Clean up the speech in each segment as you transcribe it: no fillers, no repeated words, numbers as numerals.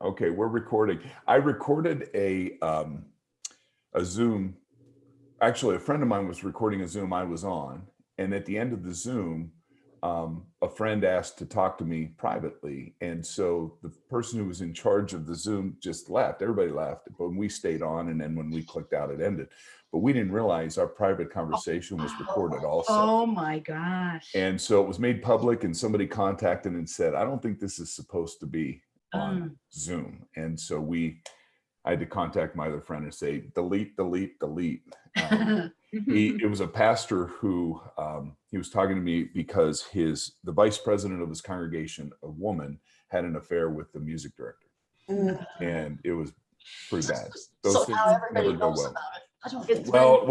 Okay, we're recording. I recorded a Zoom. Actually, a friend of mine was recording a Zoom I was on, and at the end of the Zoom, a friend asked to talk to me privately, and so the person who was in charge of the Zoom just left. Everybody left, but we stayed on, and then when we clicked out, it ended. But we didn't realize our private conversation was recorded also. Oh my gosh. And so it was made public, and somebody contacted and said, I don't think this is supposed to be on Zoom. And so I had to contact my other friend and say, delete, delete, delete. It was a pastor who, he was talking to me because the vice president of his congregation, a woman, had an affair with the music director. And it was pretty bad. Those things never go well. I don't think Well,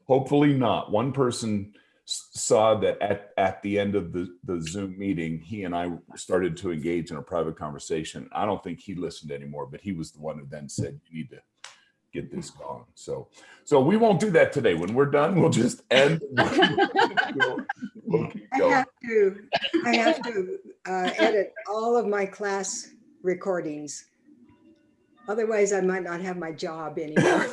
hopefully not. One person saw that at the end of the Zoom meeting, he and I started to engage in a private conversation. I don't think he listened anymore, but he was the one who then said, you need to get this gone. So we won't do that today. When we're done, we'll just end. We'll keep going. I have to edit all of my class recordings. Otherwise, I might not have my job anymore.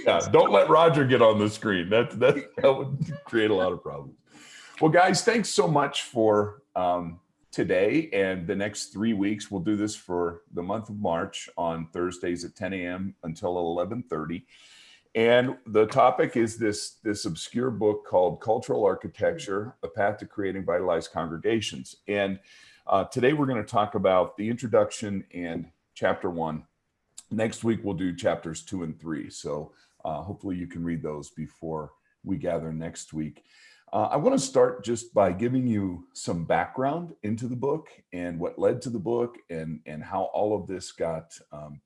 Yeah, don't let Roger get on the screen. That would create a lot of problems. Well, guys, thanks so much for today and the next 3 weeks. We'll do this for the month of March on Thursdays at 10 a.m. until 11:30. And the topic is this obscure book called Cultural Architecture, A Path to Creating Vitalized Congregations. And today we're going to talk about the introduction and chapter 1. Next week, we'll do chapters 2 and 3. So hopefully you can read those before we gather next week. I want to start just by giving you some background into the book and what led to the book and how all of this got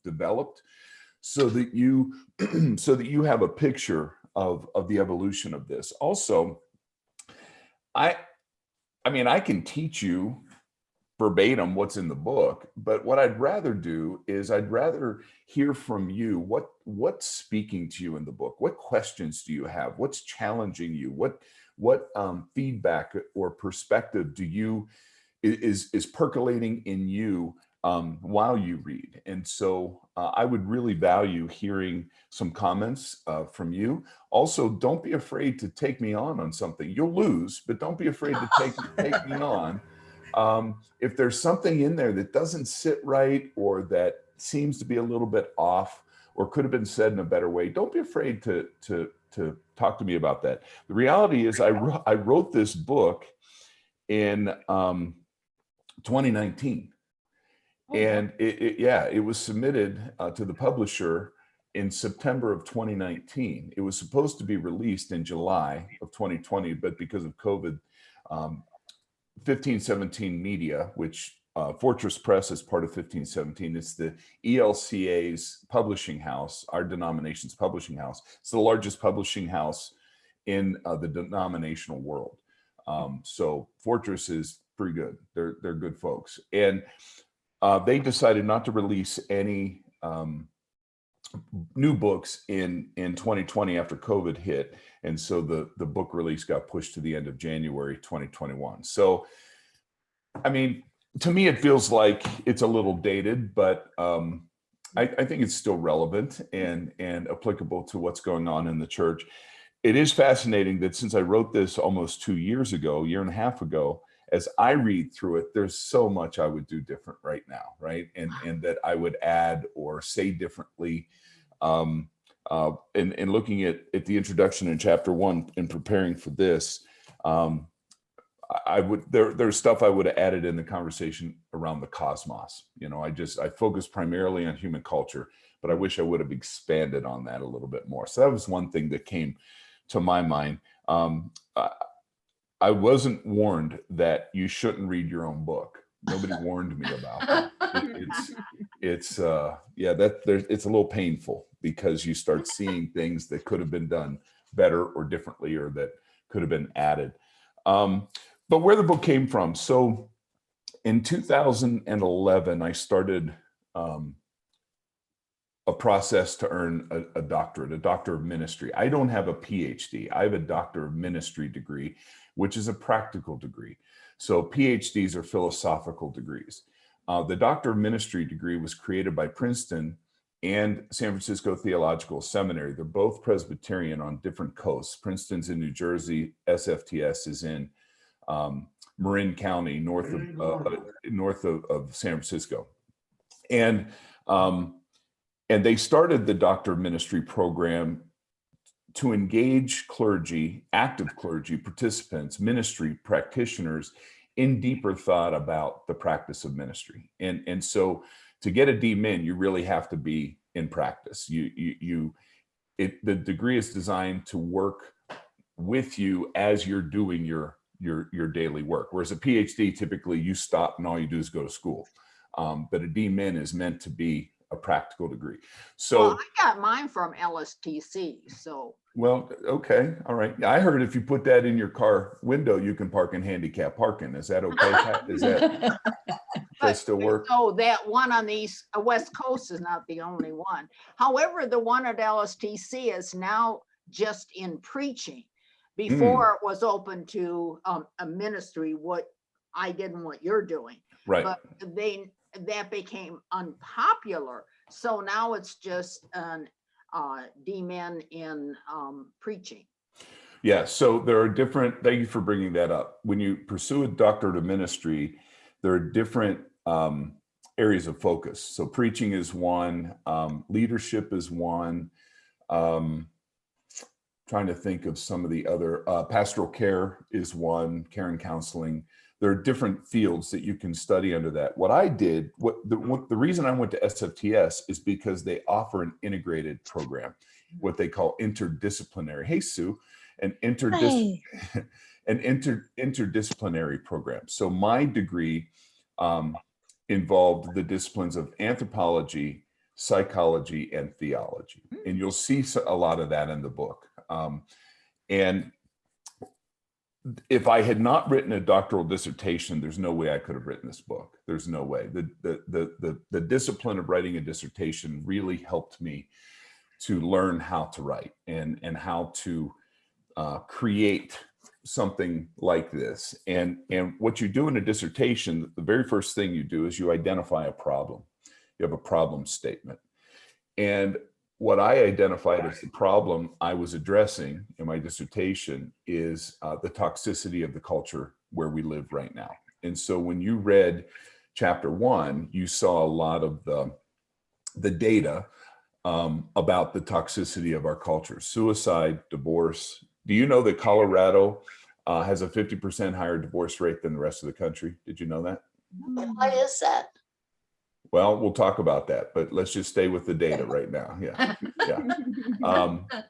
developed so that you have a picture of the evolution of this. Also, I mean, I can teach you verbatim what's in the book, but what I'd rather do is I'd rather hear from you what's speaking to you in the book. What questions do you have? What's challenging you? What feedback or perspective is percolating in you while you read? And so I would really value hearing some comments from you. Also, don't be afraid to take me on something. You'll lose, but don't be afraid to take me on. If there's something in there that doesn't sit right or that seems to be a little bit off or could have been said in a better way, don't be afraid to talk to me about that. The reality is I wrote this book in 2019. And it was submitted to the publisher in September of 2019. It was supposed to be released in July of 2020, but because of COVID, 1517 Media, which Fortress Press is part of 1517. It's the ELCA's publishing house, our denomination's publishing house. It's the largest publishing house in the denominational world. So Fortress is pretty good. They're good folks. And they decided not to release any new books in 2020 after COVID hit. And so the book release got pushed to the end of January 2021. So, I mean, to me, it feels like it's a little dated, but I think it's still relevant and applicable to what's going on in the church. It is fascinating that since I wrote this almost 2 years ago, year and a half ago, as I read through it, there's so much I would do different right now, right? And that I would add or say differently. And looking at the introduction in chapter 1 and preparing for this, there's stuff I would have added in the conversation around the cosmos. You know, I focused primarily on human culture, but I wish I would have expanded on that a little bit more. So that was one thing that came to my mind. I wasn't warned that you shouldn't read your own book. Nobody warned me about it. It's a little painful because you start seeing things that could have been done better or differently, or that could have been added. But where the book came from. So in 2011, I started a process to earn a doctorate, a doctor of ministry. I don't have a PhD. I have a doctor of ministry degree, which is a practical degree. So PhDs are philosophical degrees. The Doctor of Ministry degree was created by Princeton and San Francisco Theological Seminary. They're both Presbyterian on different coasts. Princeton's in New Jersey, SFTS is in Marin County, north of San Francisco. And they started the Doctor of Ministry program to engage clergy, active clergy, participants, ministry practitioners in deeper thought about the practice of ministry. And so to get a DMin, you really have to be in practice. The degree is designed to work with you as you're doing your daily work. Whereas a PhD, typically you stop and all you do is go to school. But a DMin is meant to be a practical degree. So well, I got mine from LSTC. So well, okay, all right. I heard if you put that in your car window, you can park in handicap parking. Is that okay, Pat? Does that still work? So that one on the West Coast is not the only one. However, the one at LSTC is now just in preaching. Before it was open to a ministry, what I did and what you're doing. Right. But that became unpopular. So now it's just an DMin in preaching. Yeah, so there are different, thank you for bringing that up. When you pursue a doctorate of ministry, there are different areas of focus. So preaching is one, leadership is one, trying to think of some of the other, pastoral care is one, care and counseling. There are different fields that you can study under that. What I did, the reason I went to SFTS is because they offer an integrated program, what they call interdisciplinary. Hey, Sue, an interdisciplinary program. So my degree involved the disciplines of anthropology, psychology, and theology. And you'll see a lot of that in the book. And if I had not written a doctoral dissertation, there's no way I could have written this book. There's no way. The discipline of writing a dissertation really helped me to learn how to write and how to create something like this. And what you do in a dissertation, the very first thing you do is you identify a problem. You have a problem statement. And what I identified as the problem I was addressing in my dissertation is the toxicity of the culture where we live right now. And so when you read chapter 1, you saw a lot of the data about the toxicity of our culture, suicide, divorce. Do you know that Colorado has a 50% higher divorce rate than the rest of the country? Did you know that? Why is that? Well, we'll talk about that, but let's just stay with the data right now. Yeah, yeah.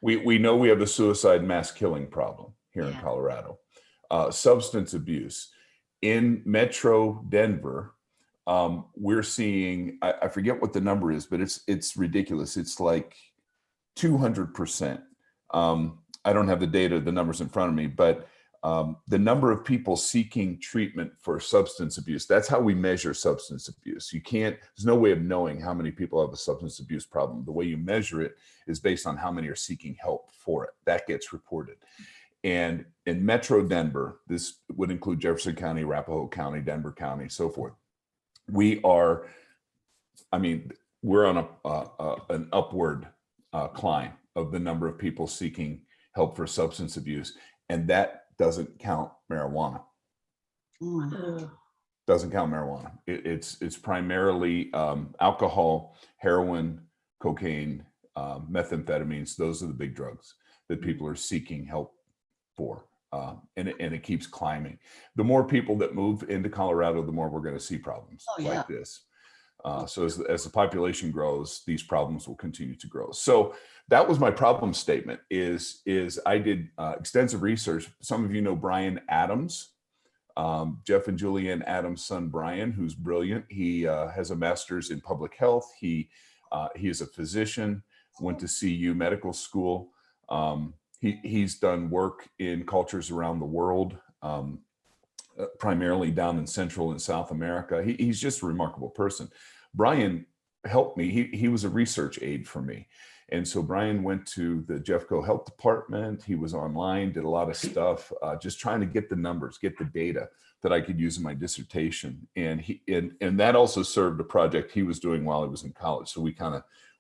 We know we have a suicide mass killing problem here in Colorado. Substance abuse. In Metro Denver, we're seeing, I forget what the number is, but it's ridiculous. It's like 200%. I don't have the data, the numbers in front of me, but the number of people seeking treatment for substance abuse, that's how we measure substance abuse. There's no way of knowing how many people have a substance abuse problem. The way you measure it is based on how many are seeking help for it. That gets reported. And in Metro Denver, this would include Jefferson County, Arapahoe County, Denver County, so forth. We're on an upward climb of the number of people seeking help for substance abuse. And that doesn't count marijuana. Doesn't count marijuana. It's primarily alcohol, heroin, cocaine, methamphetamines. Those are the big drugs that people are seeking help for. And it keeps climbing. The more people that move into Colorado, the more we're going to see problems like this. So as the population grows, these problems will continue to grow. So that was my problem statement is I did extensive research. Some of you know Brian Adams, Jeff and Julianne Adams' son, Brian, who's brilliant. He has a master's in public health. He is a physician, went to CU Medical School. He's done work in cultures around the world, primarily down in Central and South America. He's just a remarkable person. Brian helped me. He was a research aide for me. And so Brian went to the Jeffco Health Department. He was online, did a lot of stuff, just trying to get the numbers, get the data that I could use in my dissertation. And and that also served a project he was doing while I was in college. So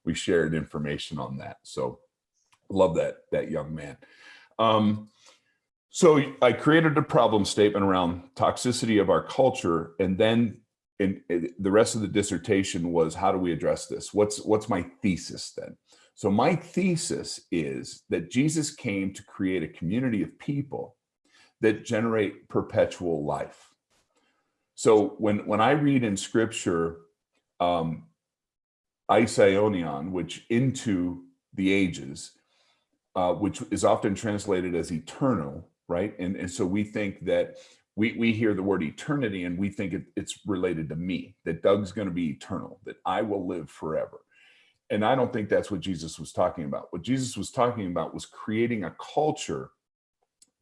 we shared information on that. So love that young man. So I created a problem statement around toxicity of our culture, and then the rest of the dissertation was, how do we address this? What's my thesis then? So my thesis is that Jesus came to create a community of people that generate perpetual life. So when I read in Scripture, Aionion, which into the ages, which is often translated as eternal, right? And so we think that we hear the word eternity and we think it's related to me, that Doug's going to be eternal, that I will live forever. And I don't think that's what Jesus was talking about. What Jesus was talking about was creating a culture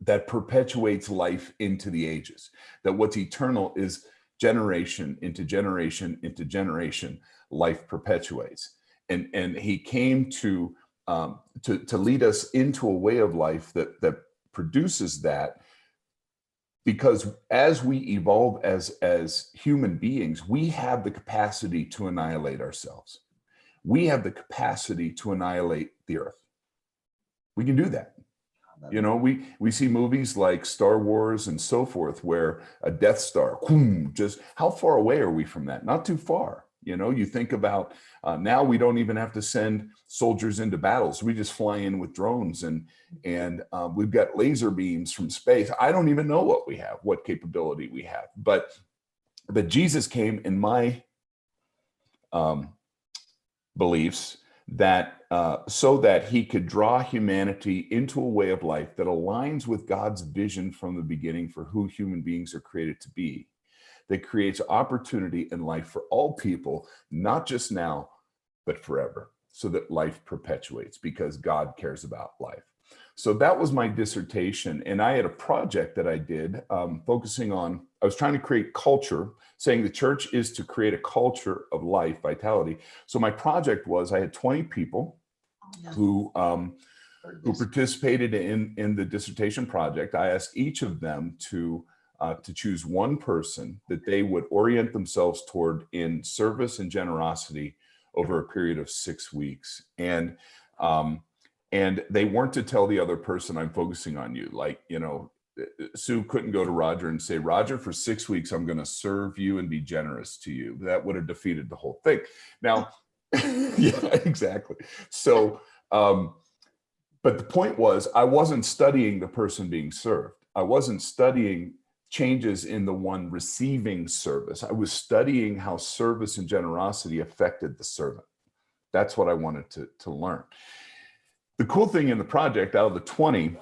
that perpetuates life into the ages, that what's eternal is generation into generation into generation, life perpetuates. And he came to lead us into a way of life that produces that, because as we evolve as human beings, we have the capacity to annihilate ourselves. We have the capacity to annihilate the earth. We can do that. You know, we see movies like Star Wars and so forth, where a Death Star, just how far away are we from that? Not too far. You know, you think about now we don't even have to send soldiers into battles. We just fly in with drones, and we've got laser beams from space. I don't even know what we have, what capability we have. But Jesus came, in my beliefs, that so that he could draw humanity into a way of life that aligns with God's vision from the beginning for who human beings are created to be, that creates opportunity in life for all people, not just now, but forever, so that life perpetuates, because God cares about life. So that was my dissertation. And I had a project that I did focusing on, I was trying to create culture, saying the church is to create a culture of life, vitality. So my project was, I had 20 people who participated in the dissertation project. I asked each of them to choose one person that they would orient themselves toward in service and generosity over a period of 6 weeks. And they weren't to tell the other person, I'm focusing on you. Like, you know, Sue couldn't go to Roger and say, Roger, for 6 weeks, I'm going to serve you and be generous to you. That would have defeated the whole thing. Now, yeah, exactly. So, but the point was, I wasn't studying the person being served. I wasn't studying changes in the one receiving service. I was studying how service and generosity affected the servant. That's what I wanted to learn. The cool thing in the project, out of the 20,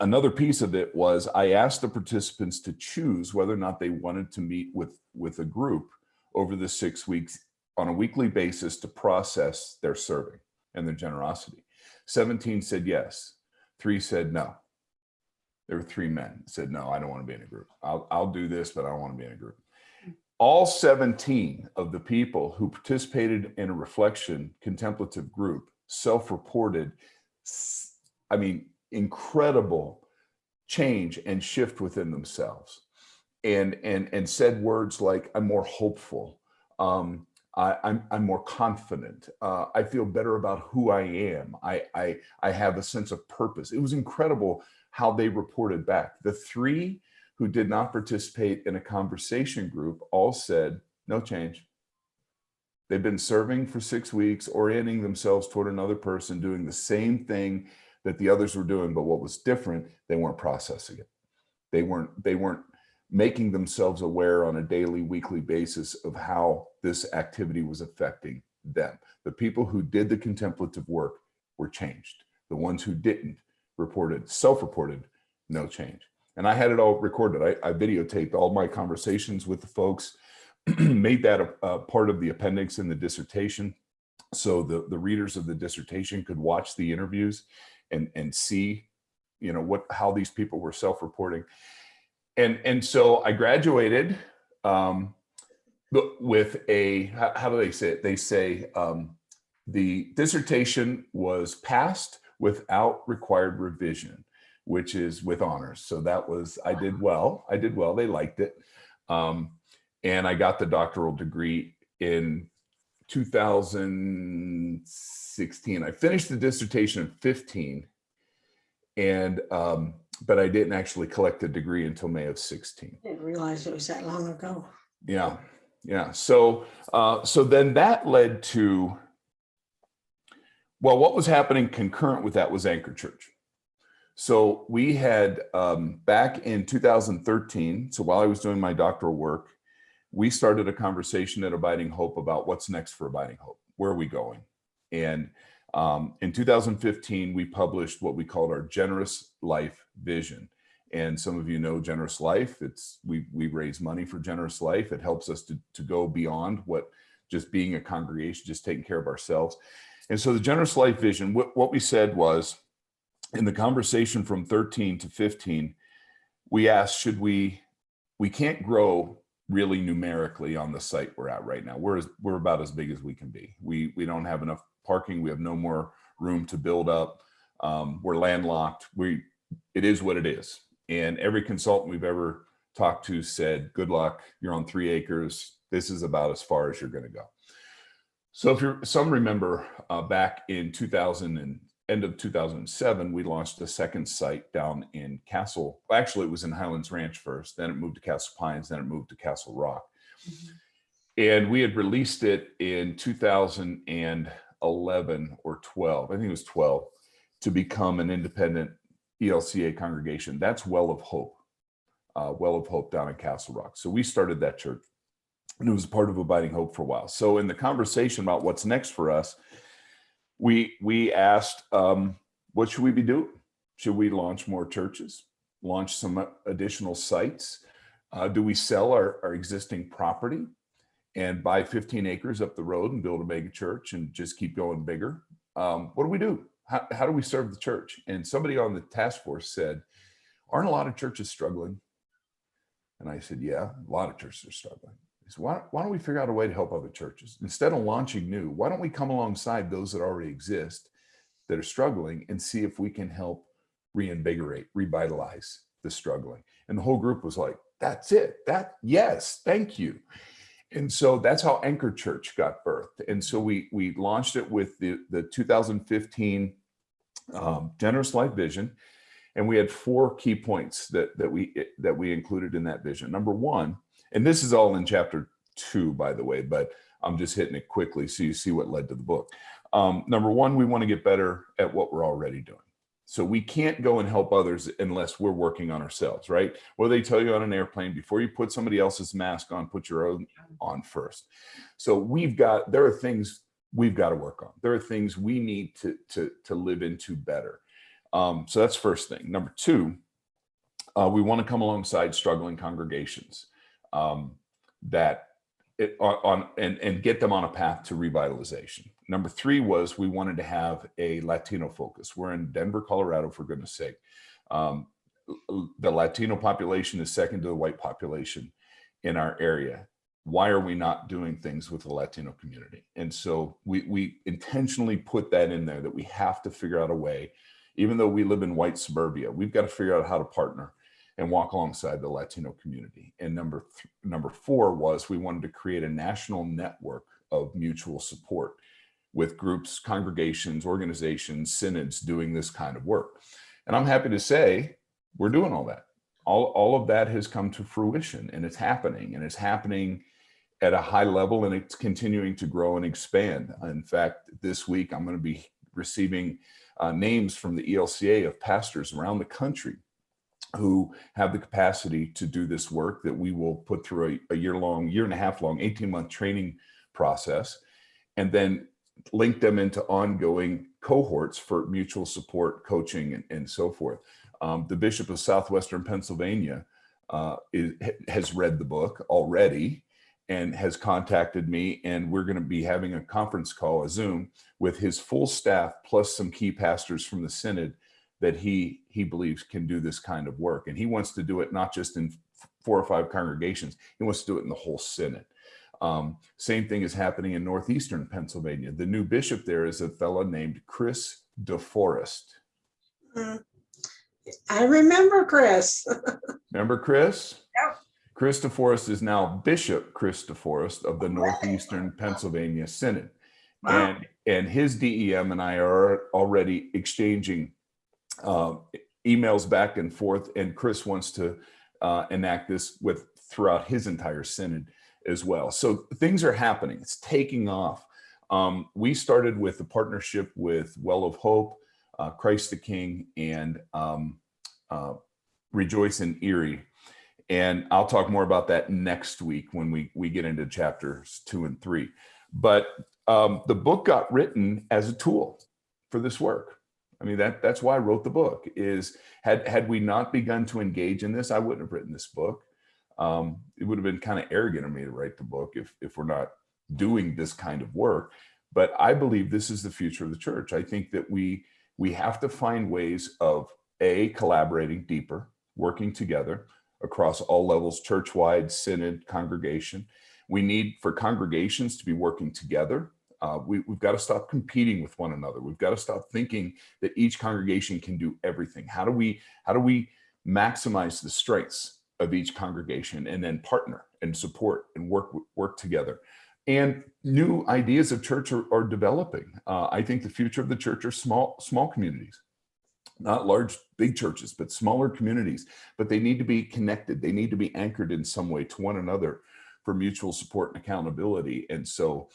another piece of it was I asked the participants to choose whether or not they wanted to meet with a group over the 6 weeks on a weekly basis to process their serving and their generosity. 17 said yes. 3 said no. There were 3 men said, no, I don't want to be in a group. I'll do this, but I don't want to be in a group. All 17 of the people who participated in a reflection contemplative group self-reported, I mean, incredible change and shift within themselves, and said words like, I'm more hopeful. I'm more confident. I feel better about who I am. I have a sense of purpose. It was incredible how they reported back. The 3 who did not participate in a conversation group all said, no change. They've been serving for 6 weeks, orienting themselves toward another person, doing the same thing that the others were doing, but what was different, they weren't processing it. They weren't making themselves aware on a daily, weekly basis of how this activity was affecting them. The people who did the contemplative work were changed. The ones who didn't self-reported, no change. And I had it all recorded. I videotaped all my conversations with the folks, made that a part of the appendix in the dissertation. So the readers of the dissertation could watch the interviews and see, you know, how these people were self-reporting. And so I graduated with a, how do they say it? They say the dissertation was passed without required revision. which is with honors. So that was, I did well. They liked it. And I got the doctoral degree in 2016. I finished the dissertation in 15, and but I didn't actually collect the degree until May of 16. Didn't realize it was that long ago. Yeah. So then that led to, well, what was happening concurrent with that was Anchor Church. So we had back in 2013. So while I was doing my doctoral work, we started a conversation at Abiding Hope about what's next for Abiding Hope. Where are we going? And in 2015, we published what we called our Generous Life Vision. And some of you know Generous Life. We raise money for Generous Life. It helps us to go beyond what just being a congregation, just taking care of ourselves. And so the Generous Life Vision, what we said was, in the conversation from 13 to 15, we asked, we can't grow really numerically on the site we're at right now. We're about as big as we can be. We don't have enough parking. We have no more room to build up. We're landlocked. It is what it is. And every consultant we've ever talked to said, good luck, you're on 3 acres. This is about as far as you're going to go. So some remember back in end of 2007, we launched a second site down in Castle. Actually, it was in Highlands Ranch first, then it moved to Castle Pines, then it moved to Castle Rock. Mm-hmm. And we had released it in 2011 or 12, I think it was 12, to become an independent ELCA congregation. That's Well of Hope down in Castle Rock. So we started that church, and it was part of Abiding Hope for a while. So in the conversation about what's next for us, we asked, what should we be doing? Should we launch more churches, launch some additional sites? Do we sell our existing property and buy 15 acres up the road and build a mega church and just keep going bigger? What do we do? How do we serve the church? And somebody on the task force said, aren't a lot of churches struggling? And I said, yeah, a lot of churches are struggling. He said, why don't we figure out a way to help other churches? Instead of launching new, why don't we come alongside those that already exist that are struggling and see if we can help reinvigorate, revitalize the struggling? And the whole group was like, that's it. Yes, thank you. And so that's how Anchor Church got birthed. And so we launched it with the 2015 Generous Life Vision. And we had 4 key points that we included in that vision. Number 1, and this is all in chapter 2, by the way, but I'm just hitting it quickly so you see what led to the book. Number 1, we want to get better at what we're already doing. So we can't go and help others unless we're working on ourselves, right? Well, they tell you on an airplane, before you put somebody else's mask on, put your own on first. So there are things we've got to work on. There are things we need to live into better. So that's first thing. Number 2, we want to come alongside struggling congregations and get them on a path to revitalization. Number 3 was we wanted to have a Latino focus. We're in Denver, Colorado, for goodness sake. The Latino population is second to the white population in our area. Why are we not doing things with the Latino community? And so we intentionally put that in there, that we have to figure out a way, even though we live in white suburbia, we've got to figure out how to partner and walk alongside the Latino community. And number 4 was we wanted to create a national network of mutual support with groups, congregations, organizations, synods doing this kind of work. And I'm happy to say we're doing all that. All of that has come to fruition, and it's happening at a high level, and it's continuing to grow and expand. In fact, this week I'm going to be receiving names from the ELCA of pastors around the country who have the capacity to do this work that we will put through a year and a half long, 18-month training process, and then link them into ongoing cohorts for mutual support, coaching, and so forth. The Bishop of Southwestern Pennsylvania has read the book already and has contacted me, and we're going to be having a conference call, a Zoom, with his full staff plus some key pastors from the synod that he believes can do this kind of work. And he wants to do it not just in 4 or 5 congregations, he wants to do it in the whole synod. Same thing is happening in northeastern Pennsylvania. The new bishop there is a fellow named Chris DeForest. I remember Chris. Remember Chris? Yep. Chris DeForest is now Bishop Chris DeForest of the Northeastern Pennsylvania Synod. Wow. And his DEM and I are already exchanging emails back and forth. And Chris wants to enact this throughout his entire synod as well. So things are happening. It's taking off. We started with a partnership with Well of Hope, Christ the King, and Rejoice in Erie. And I'll talk more about that next week when we get into chapters 2 and 3. But the book got written as a tool for this work. I mean, that's why I wrote the book. Had we not begun to engage in this, I wouldn't have written this book. It would have been kind of arrogant of me to write the book if we're not doing this kind of work. But I believe this is the future of the church. I think that we have to find ways of collaborating deeper, working together across all levels, church-wide, synod, congregation. We need for congregations to be working together. We've got to stop competing with one another. We've got to stop thinking that each congregation can do everything. How do we maximize the strengths of each congregation and then partner and support and work together? And new ideas of church are developing. I think the future of the church are small communities, not large, big churches, but smaller communities. But they need to be connected. They need to be anchored in some way to one another for mutual support and accountability. And so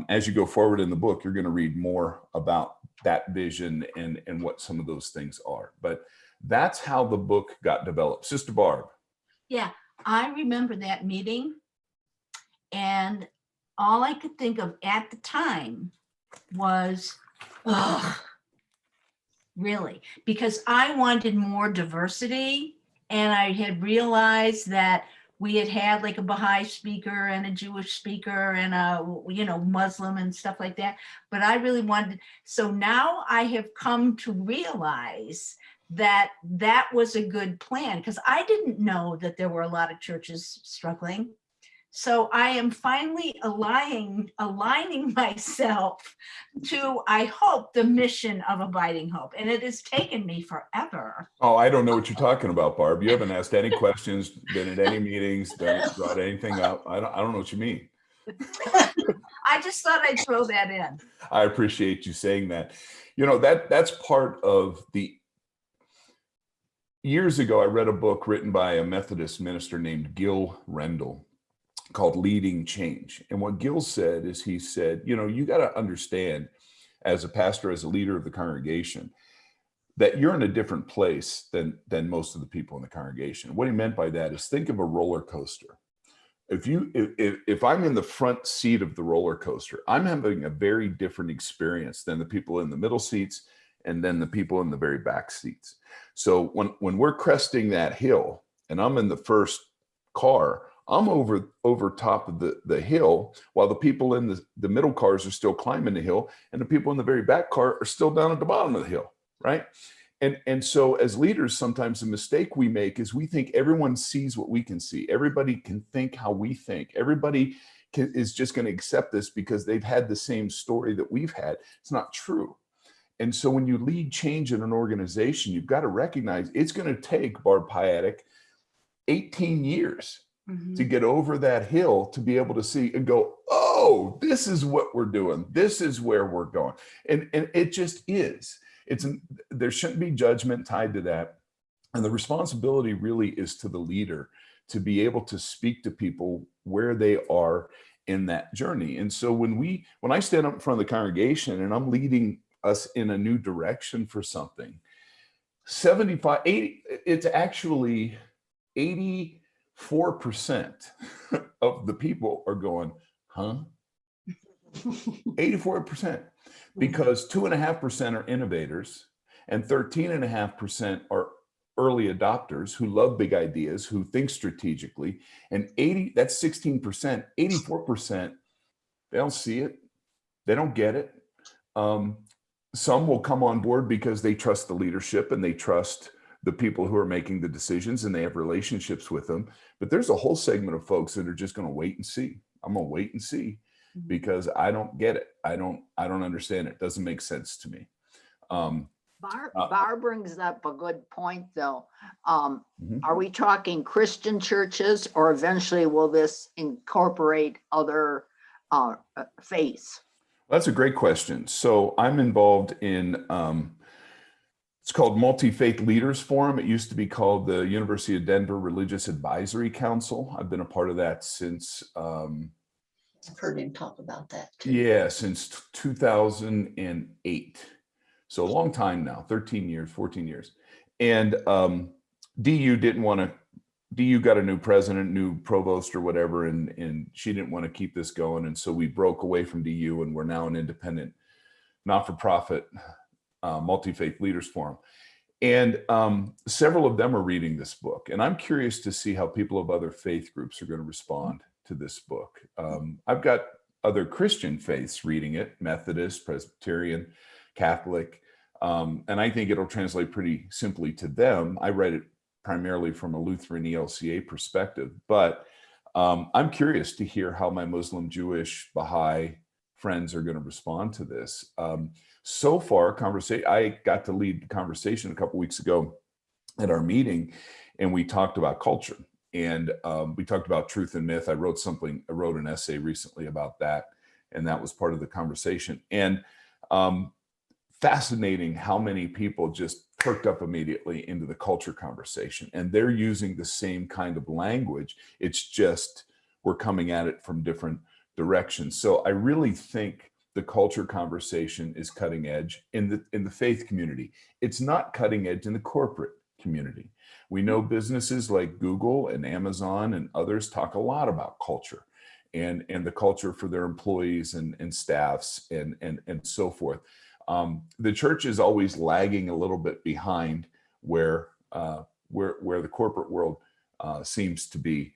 as you go forward in the book, you're going to read more about that vision and what some of those things are. But that's how the book got developed. Sister Barb. Yeah, I remember that meeting, and all I could think of at the time was, really, because I wanted more diversity, and I had realized that we had like a Baha'i speaker and a Jewish speaker and a, Muslim and stuff like that. But I really wanted, so now I have come to realize that was a good plan, because I didn't know that there were a lot of churches struggling. So I am finally aligning myself to, I hope, the mission of Abiding Hope. And it has taken me forever. Oh, I don't know what you're talking about, Barb. You haven't asked any questions, been at any meetings, brought anything up. I don't know what you mean. I just thought I'd throw that in. I appreciate you saying that. That's part of the... Years ago, I read a book written by a Methodist minister named Gil Rendell called Leading Change. And what Gil said is, he said, you got to understand as a pastor, as a leader of the congregation, that you're in a different place than most of the people in the congregation. What he meant by that is, think of a roller coaster. If I'm in the front seat of the roller coaster, I'm having a very different experience than the people in the middle seats and then the people in the very back seats. So when we're cresting that hill and I'm in the first car, I'm over top of the hill, while the people in the middle cars are still climbing the hill, and the people in the very back car are still down at the bottom of the hill, right? And so as leaders, sometimes the mistake we make is we think everyone sees what we can see. Everybody can think how we think. Everybody is just going to accept this because they've had the same story that we've had. It's not true. And so when you lead change in an organization, you've got to recognize it's going to take, Barb Piatic, 18 years to get over that hill, to be able to see and go, oh, this is what we're doing. This is where we're going. And it just is. There shouldn't be judgment tied to that. And the responsibility really is to the leader to be able to speak to people where they are in that journey. And so when I stand up in front of the congregation and I'm leading us in a new direction for something, 80, it's actually 84% of the people are going, huh? 84%, because 2.5% are innovators and 13.5% are early adopters who love big ideas, who think strategically, and that's 16%, 84%, they don't see it. They don't get it. Some will come on board because they trust the leadership and they trust the people who are making the decisions and they have relationships with them. But there's a whole segment of folks that are just going to wait and see. I'm going to wait and see because I don't get it. I don't understand it. It doesn't make sense to me. Barb brings up a good point, though. Mhm. Are we talking Christian churches, or eventually will this incorporate other faiths? That's a great question. So I'm involved in, it's called Multi-Faith Leaders Forum. It used to be called the University of Denver Religious Advisory Council. I've been a part of that since, I've heard him talk about that too. yeah, since 2008. So a long time now, 13 years, 14 years. And DU didn't want to, DU got a new president, new provost or whatever, and she didn't want to keep this going. And so we broke away from DU, and we're now an independent, not-for-profit Multi-Faith Leaders Forum. And several of them are reading this book. And I'm curious to see how people of other faith groups are going to respond to this book. I've got other Christian faiths reading it, Methodist, Presbyterian, Catholic, and I think it'll translate pretty simply to them. I read it primarily from a Lutheran ELCA perspective, but I'm curious to hear how my Muslim, Jewish, Baha'i friends are going to respond to this. So far, I got to lead the conversation a couple weeks ago at our meeting, and we talked about culture. And we talked about truth and myth. I wrote an essay recently about that, and that was part of the conversation. And fascinating how many people just perked up immediately into the culture conversation. And they're using the same kind of language. It's just we're coming at it from different directions. So I really think the culture conversation is cutting edge in the faith community. It's not cutting edge in the corporate community. We know businesses like Google and Amazon and others talk a lot about culture and the culture for their employees and staffs and so forth. The church is always lagging a little bit behind where the corporate world seems to be,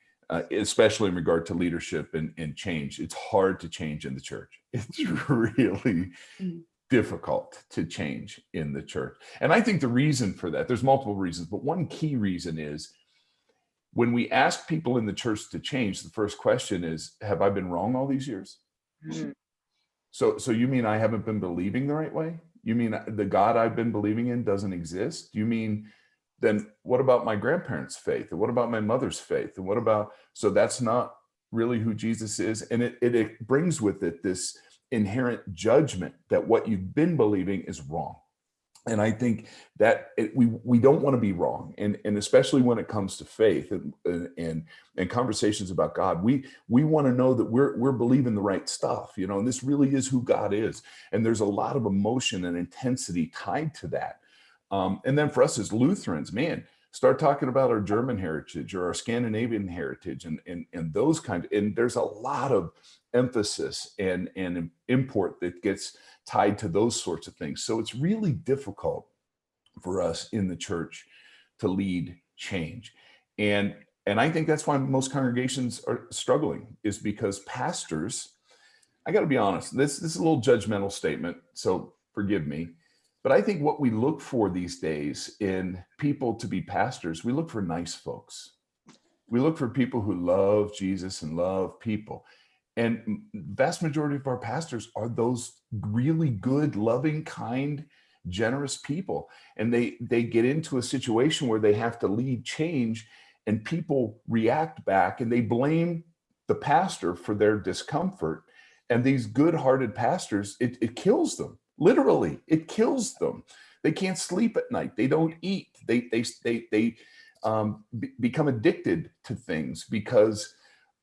especially in regard to leadership and change. It's hard to change in the church. It's really difficult to change in the church. And I think the reason for that, there's multiple reasons, but one key reason is when we ask people in the church to change, the first question is, have I been wrong all these years? Mhm. So you mean I haven't been believing the right way? You mean the God I've been believing in doesn't exist? You mean, then what about my grandparents' faith? And what about my mother's faith? And what about, so that's not really who Jesus is? And it brings with it this inherent judgment that what you've been believing is wrong. And I think that we don't want to be wrong. And especially when it comes to faith and conversations about God, we want to know that we're believing the right stuff, and this really is who God is. And there's a lot of emotion and intensity tied to that. And then for us as Lutherans, man, start talking about our German heritage or our Scandinavian heritage and those and there's a lot of emphasis and import that gets tied to those sorts of things. So it's really difficult for us in the church to lead change. And I think that's why most congregations are struggling, is because pastors, I got to be honest, this is a little judgmental statement, so forgive me, but I think what we look for these days in people to be pastors, we look for nice folks. We look for people who love Jesus and love people. And vast majority of our pastors are those really good, loving, kind, generous people. And they get into a situation where they have to lead change, and people react back and they blame the pastor for their discomfort. And these good-hearted pastors, it kills them. Literally, it kills them. They can't sleep at night. They don't eat. They become addicted to things because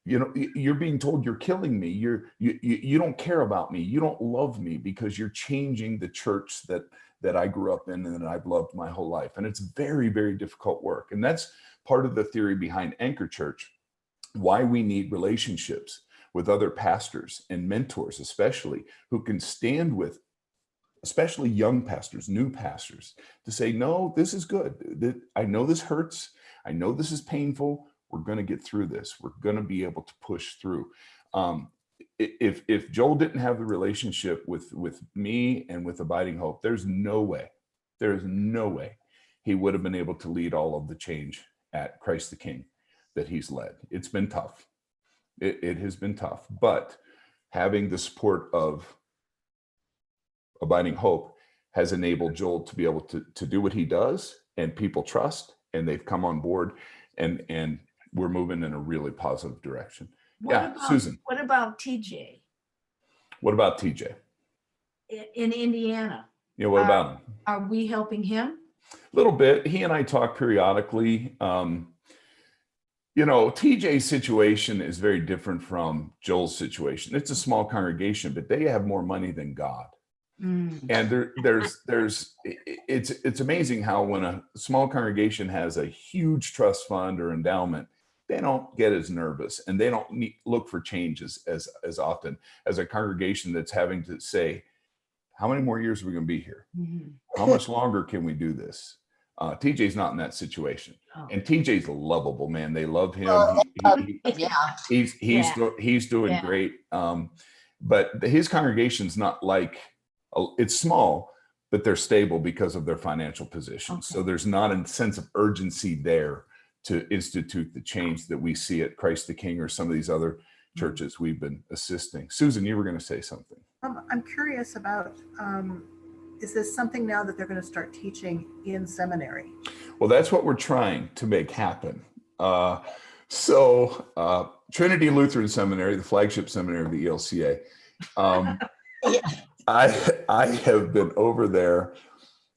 you're being told you're killing me. You don't care about me. You don't love me because you're changing the church that I grew up in and that I've loved my whole life. And it's very, very difficult work. And that's part of the theory behind Anchor Church, why we need relationships with other pastors and mentors, especially who can stand with, especially young pastors, new pastors, to say, no, this is good. I know this hurts. I know this is painful. We're going to get through this. We're going to be able to push through. If Joel didn't have the relationship with me and with Abiding Hope, there is no way he would have been able to lead all of the change at Christ the King that he's led. It's been tough. It has been tough, but having the support of Abiding Hope has enabled Joel to be able to do what he does, and people trust, and they've come on board, and we're moving in a really positive direction. Susan. What about TJ What about TJ? in Indiana? Yeah, what about him? Are we helping him? A little bit. He and I talk periodically. TJ's situation is very different from Joel's situation. It's a small congregation, but they have more money than God. And it's amazing how when a small congregation has a huge trust fund or endowment, they don't get as nervous, and they don't look for changes as often as a congregation that's having to say, how many more years are we going to be here? How much longer can we do this? TJ's not in that situation. And TJ's lovable, man. They love him. He's doing great. But his congregation's not like, it's small, but they're stable because of their financial position. So there's not a sense of urgency there to institute the change that we see at Christ the King or some of these other churches we've been assisting. Susan, you were going to say something. I'm curious about, is this something now that they're going to start teaching in seminary? Well, that's what we're trying to make happen. Trinity Lutheran Seminary, the flagship seminary of the ELCA, I have been over there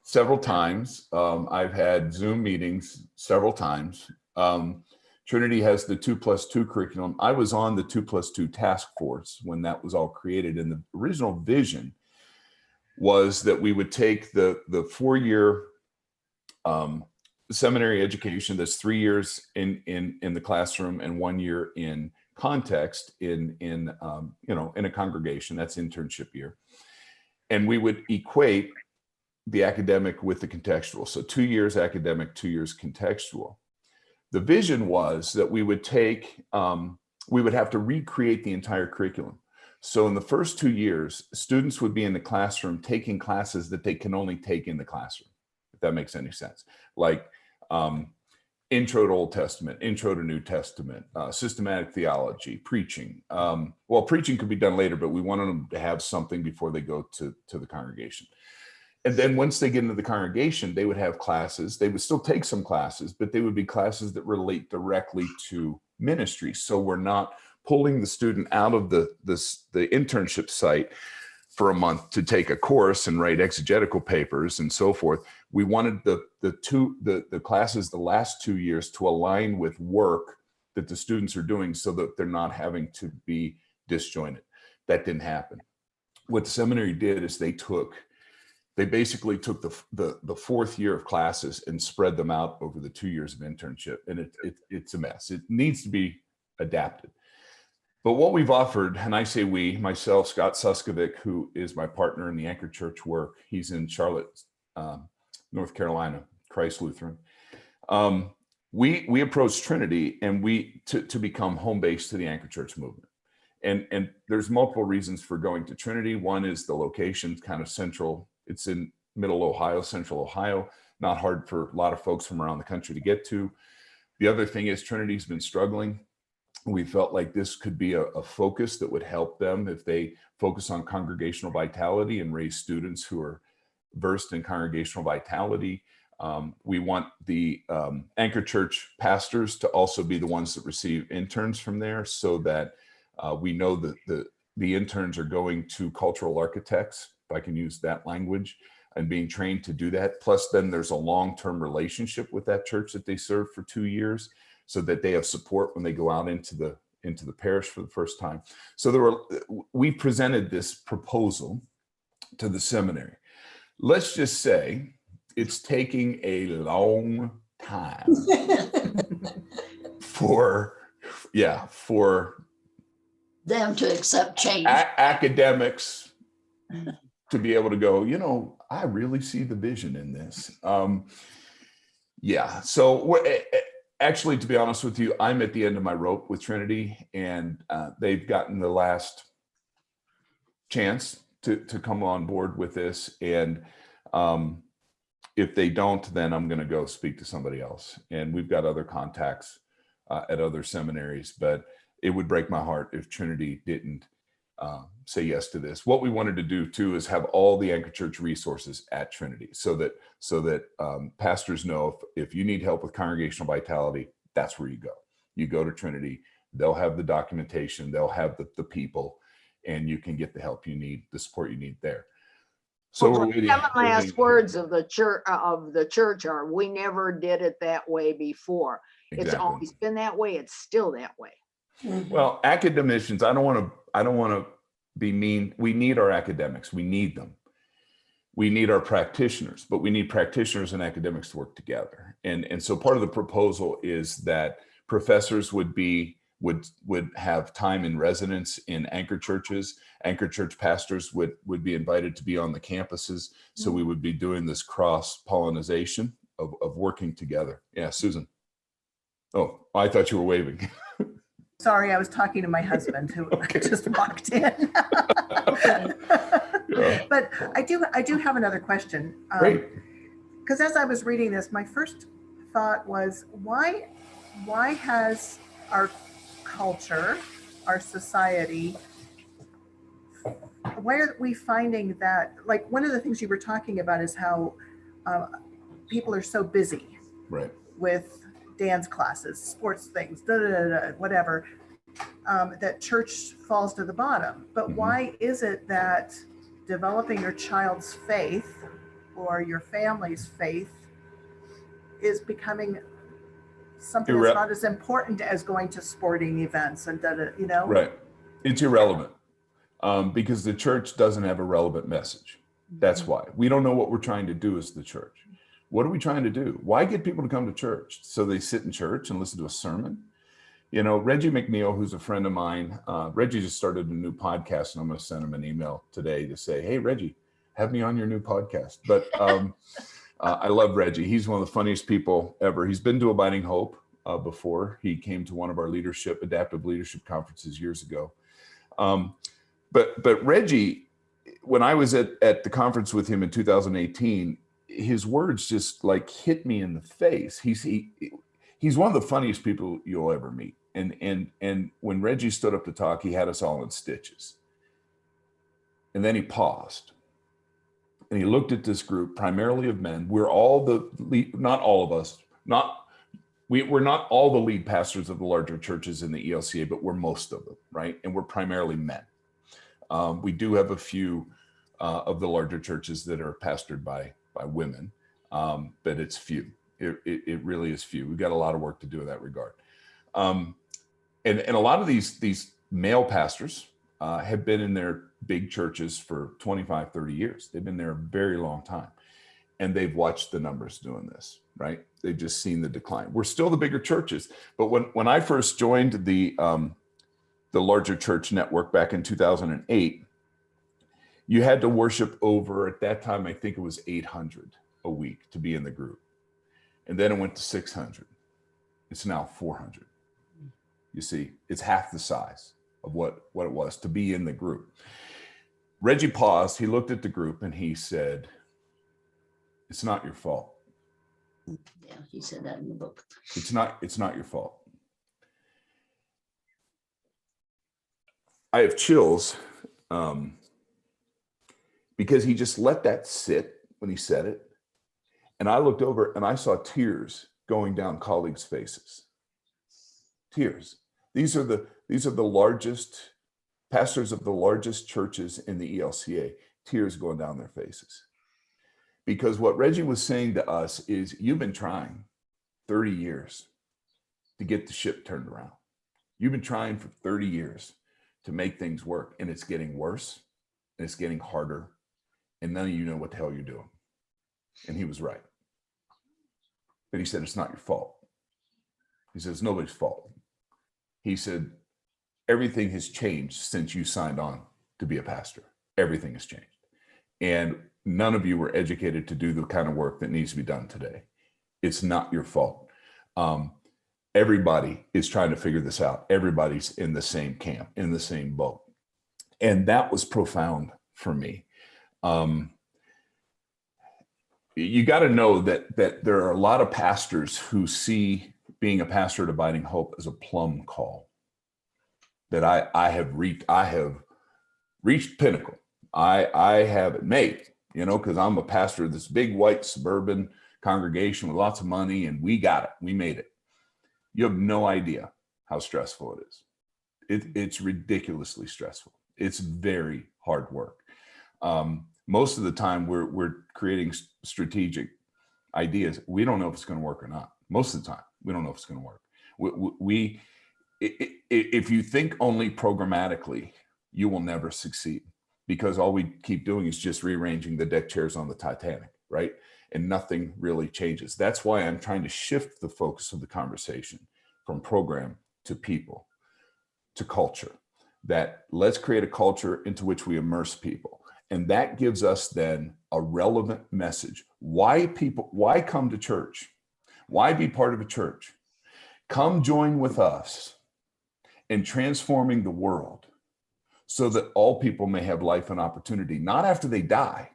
several times. I've had Zoom meetings several times. Trinity has the 2+2 curriculum. I was on the 2+2 task force when that was all created. And the original vision was that we would take the 4-year seminary education, that's 3 years in the classroom and 1 year in context in a congregation. That's internship year. And we would equate the academic with the contextual. So 2 years academic, 2 years contextual. The vision was that we would have to recreate the entire curriculum. So in the first 2 years, students would be in the classroom taking classes that they can only take in the classroom, if that makes any sense. Like Intro to Old Testament, Intro to New Testament, systematic theology, preaching. Preaching could be done later, but we wanted them to have something before they go to the congregation. And then once they get into the congregation, they would have classes. They would still take some classes, but they would be classes that relate directly to ministry. So we're not pulling the student out of the internship site for a month to take a course and write exegetical papers and so forth. We wanted the classes the last 2 years to align with work that the students are doing so that they're not having to be disjointed. That didn't happen. What the seminary did is they basically took the 4th year of classes and spread them out over the 2 years of internship. And it's a mess. It needs to be adapted. But what we've offered, and I say we, myself, Scott Suskovic, who is my partner in the Anchor Church work, he's in Charlotte, North Carolina, Christ Lutheran. We approached Trinity and to become home base to the Anchor Church movement. And there's multiple reasons for going to Trinity. One is the location, kind of central. It's in middle Ohio, central Ohio, not hard for a lot of folks from around the country to get to. The other thing is Trinity's been struggling. We felt like this could be a focus that would help them if they focus on congregational vitality and raise students who are versed in congregational vitality. We want the Anchor Church pastors to also be the ones that receive interns from there, so that we know that the interns are going to cultural architects, if I can use that language, and being trained to do that. Plus, then there's a long-term relationship with that church that they serve for 2 years, so that they have support when they go out into the parish for the first time. So we presented this proposal to the seminary. Let's just say it's taking a long time for them to accept change. Academics to be able to go, I really see the vision in this. So actually, to be honest with you, I'm at the end of my rope with Trinity, and they've gotten the last chance to come on board with this. And if they don't, then I'm going to go speak to somebody else. And we've got other contacts at other seminaries, but it would break my heart if Trinity didn't say yes to this. What we wanted to do too is have all the Anchor Church resources at Trinity, so that pastors know if you need help with congregational vitality, that's where you go. You go to Trinity. They'll have the documentation. They'll have the people, and you can get the help you need, the support you need there. So Well, we're the waiting. 7 last words of the church are, we never did it that way before. It's Exactly. always been that way. It's still that way. Well, academicians, I don't want to be mean. We need our academics. We need them. We need our practitioners, but we need practitioners and academics to work together. And so part of the proposal is that professors would have time in residence in anchor churches. Anchor church pastors would be invited to be on the campuses. So we would be doing this cross-pollination of working together. Yeah, Susan. Oh, I thought you were waving. Sorry, I was talking to my husband who just walked in. Yeah. But I do have another question. Great. Because as I was reading this, my first thought was, why has our culture, our society, why are we finding that, like one of the things you were talking about is how people are so busy Right. with dance classes, sports things, whatever, that church falls to the bottom. But why is it that developing your child's faith or your family's faith is becoming something that's not as important as going to sporting events and Right. It's irrelevant because the church doesn't have a relevant message. That's why. We don't know what we're trying to do as the church. What are we trying to do? Why get people to come to church? So they sit in church and listen to a sermon? You know, Reggie McNeil, who's a friend of mine, Reggie just started a new podcast, and I'm going to send him an email today to say, hey, Reggie, have me on your new podcast. But I love Reggie. He's one of the funniest people ever. He's been to Abiding Hope before. He came to one of our adaptive leadership conferences years ago. But Reggie, when I was at the conference with him in 2018, his words just like hit me in the face. He's one of the funniest people you'll ever meet. And when Reggie stood up to talk, he had us all in stitches. And then he paused. And he looked at this group, primarily of men. We're all not all of us, we're not all the lead pastors of the larger churches in the ELCA, but we're most of them, right? And we're primarily men. We do have a few of the larger churches that are pastored by women, but it's few. It really is few. We've got a lot of work to do in that regard. And a lot of these male pastors have been in their big churches for 25, 30 years. They've been there a very long time. And they've watched the numbers doing this, right? They've just seen the decline. We're still the bigger churches. But when I first joined the larger church network back in 2008, you had to worship over, at that time, I think it was 800 a week to be in the group. And then it went to 600. It's now 400. You see, it's half the size of what it was to be in the group. Reggie paused, he looked at the group and he said, it's not your fault. Yeah, he said that in the book. It's not your fault. I have chills because he just let that sit when he said it. And I looked over and I saw tears going down colleagues' faces. Tears. These are the largest pastors of the largest churches in the ELCA, tears going down their faces. Because what Reggie was saying to us is, you've been trying 30 years to get the ship turned around. You've been trying for 30 years to make things work, and it's getting worse, and it's getting harder, and none of you know what the hell you're doing. And he was right. But he said, it's not your fault. He said, it's nobody's fault. He said, everything has changed since you signed on to be a pastor. Everything has changed. And none of you were educated to do the kind of work that needs to be done today. It's not your fault. Everybody is trying to figure this out. Everybody's in the same camp, in the same boat. And that was profound for me. You got to know that there are a lot of pastors who see being a pastor at Abiding Hope as a plum call. That I have reached pinnacle. I have it made, you know, because I'm a pastor of this big white suburban congregation with lots of money, and we got it. We made it. You have no idea how stressful it is. It's ridiculously stressful. It's very hard work. Most of the time we're creating strategic ideas. We don't know if it's going to work or not. Most of the time, we don't know if it's going to work. If you think only programmatically, you will never succeed, because all we keep doing is just rearranging the deck chairs on the Titanic, right? And nothing really changes. That's why I'm trying to shift the focus of the conversation from program to people, to culture. That let's create a culture into which we immerse people. And that gives us then a relevant message. Why come to church? Why be part of a church? Come join with us in transforming the world so that all people may have life and opportunity, not after they die.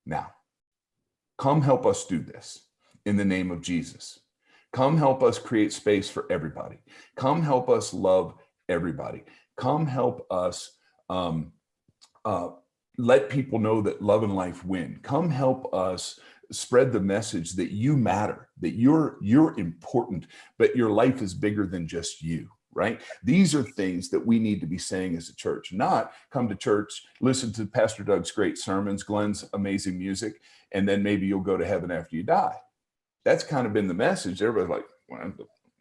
Now, come help us do this in the name of Jesus. Come help us create space for everybody. Come help us love everybody. Come help us let people know that love and life win. Come help us spread the message that you matter, that you're important, but your life is bigger than just you, right? These are things that we need to be saying as a church, not come to church, listen to Pastor Doug's great sermons, Glenn's amazing music, and then maybe you'll go to heaven after you die. That's kind of been the message. Everybody's like, well,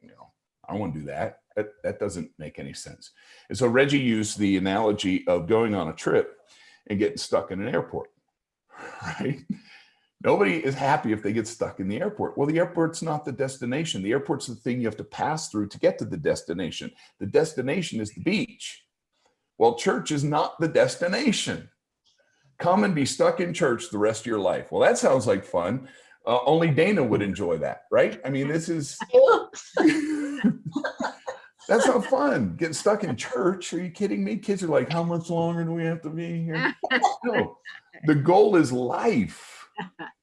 you know, I don't want to do that. That doesn't make any sense. And so Reggie used the analogy of going on a trip and getting stuck in an airport, right? Nobody is happy if they get stuck in the airport. Well, the airport's not the destination. The airport's the thing you have to pass through to get to the destination. The destination is the beach. Well, church is not the destination. Come and be stuck in church the rest of your life. Well, that sounds like fun. Only Dana would enjoy that, right? I mean, this is, that's not fun. Getting stuck in church. Are you kidding me? Kids are like, how much longer do we have to be here? No, the goal is life.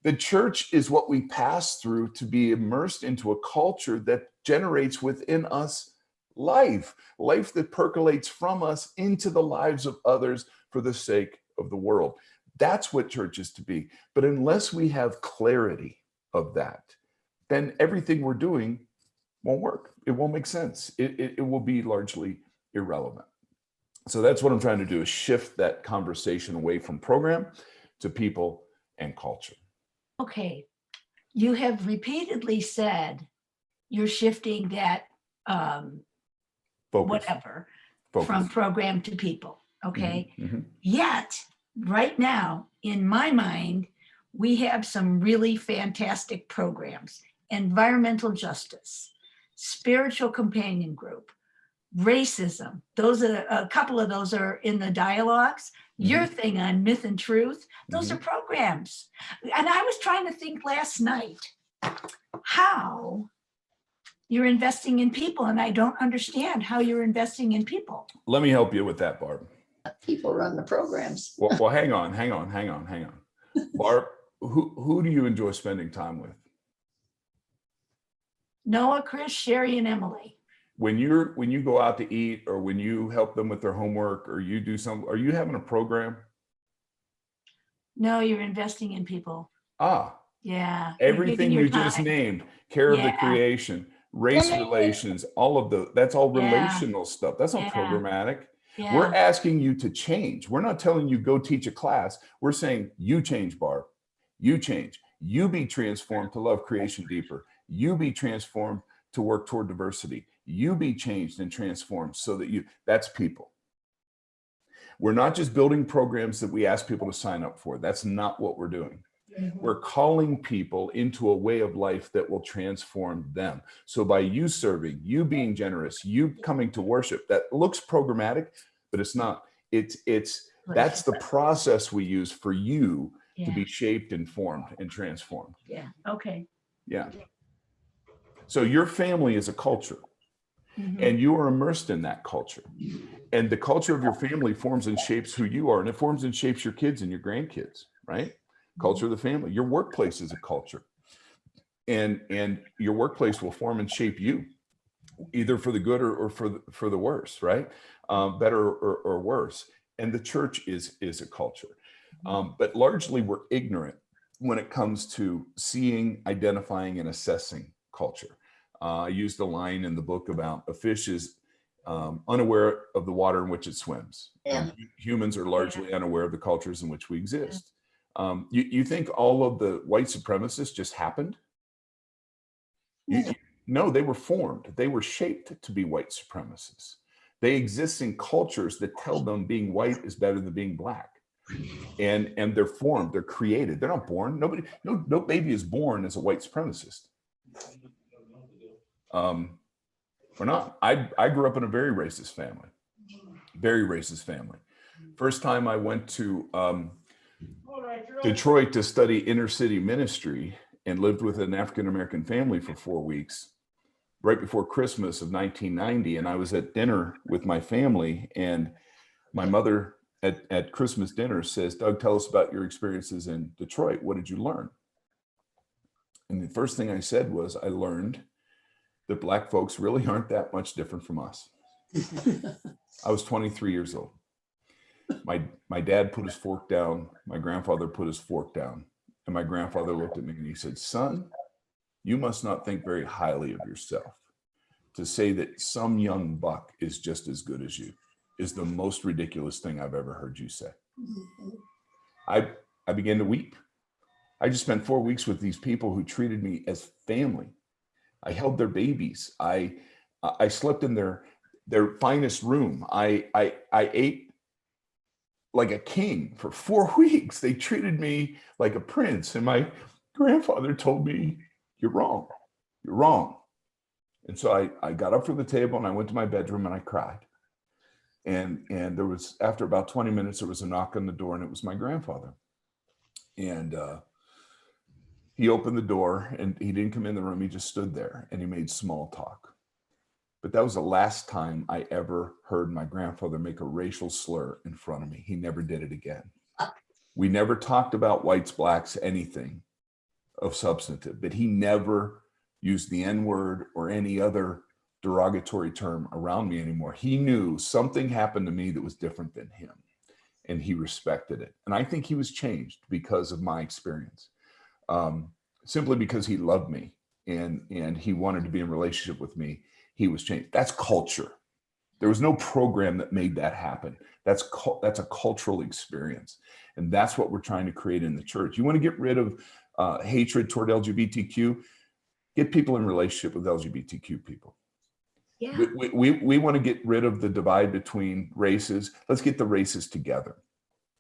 The church is what we pass through to be immersed into a culture that generates within us life that percolates from us into the lives of others for the sake of the world. That's what church is to be. But unless we have clarity of that, then everything we're doing won't work. It won't make sense. It will be largely irrelevant. So that's what I'm trying to do, is shift that conversation away from program to people and culture. Okay. You have repeatedly said you're shifting that Focus. whatever Focus. from program to people. Okay. Mm-hmm. Yet, right now, in my mind, we have some really fantastic programs: environmental justice, spiritual companion group, racism. Those are a couple of those are in the dialogues. Your thing on myth and truth, those are programs. And I was trying to think last night how you're investing in people, and I don't understand how you're investing in people. Let me help you with that, Barb. People run the programs. Well, hang on. Barb, who do you enjoy spending time with? Noah, Chris, Sherry, and Emily. When you go out to eat, or when you help them with their homework, or you do are you having a program? No, you're investing in people. Yeah. Everything you just named, care of the creation, race relations, all of that's all relational stuff. That's not programmatic. Yeah. We're asking you to change. We're not telling you go teach a class. We're saying you change, Barb. You change. You be transformed to love creation deeper. You be transformed to work toward diversity. You be changed and transformed so that that's people. We're not just building programs that we ask people to sign up for. That's not what we're doing. We're calling people into a way of life that will transform them. So by you serving, you being generous, you coming to worship, that looks programmatic, but it's not. That's the process we use for you to be shaped and formed and transformed. Yeah. Okay. Yeah. So your family is a culture. And you are immersed in that culture. And the culture of your family forms and shapes who you are. And it forms and shapes your kids and your grandkids, right? Culture of the family. Your workplace is a culture. And your workplace will form and shape you, either for the good or for the worse, right? Better or worse. and the church is a culture. But largely we're ignorant when it comes to seeing, identifying, and assessing culture. I used a line in the book about a fish is unaware of the water in which it swims. And humans are largely unaware of the cultures in which we exist. You think all of the white supremacists just happened? No, they were formed. They were shaped to be white supremacists. They exist in cultures that tell them being white is better than being black. And they're formed, they're created. They're not born. No baby is born as a white supremacist. We're not. I grew up in a very racist family. Very racist family. First time I went to Detroit to study inner city ministry and lived with an African-American family for 4 weeks, right before Christmas of 1990. And I was at dinner with my family, and my mother at Christmas dinner says, "Doug, tell us about your experiences in Detroit. What did you learn?" And the first thing I said was, I learned that Black folks really aren't that much different from us. I was 23 years old. My dad put his fork down. My grandfather put his fork down. And my grandfather looked at me and he said, "Son, you must not think very highly of yourself. To say that some young buck is just as good as you is the most ridiculous thing I've ever heard you say." I began to weep. I just spent 4 weeks with these people who treated me as family. I held their babies. I slept in their finest room. I ate like a king for 4 weeks. They treated me like a prince. And my grandfather told me, "You're wrong. You're wrong." And so I got up from the table and I went to my bedroom and I cried. And there was, after about 20 minutes, there was a knock on the door, and it was my grandfather. And he opened the door, and he didn't come in the room. He just stood there and he made small talk. But that was the last time I ever heard my grandfather make a racial slur in front of me. He never did it again. We never talked about whites, blacks, anything of substantive, but he never used the N-word or any other derogatory term around me anymore. He knew something happened to me that was different than him, and he respected it. And I think he was changed because of my experience, simply because he loved me and he wanted to be in relationship with me. He was changed. That's culture. There was no program that made that happen. That's a cultural experience. And that's what we're trying to create in the church. You want to get rid of hatred toward LGBTQ? Get people in relationship with LGBTQ people. Yeah. We want to get rid of the divide between races. Let's get the races together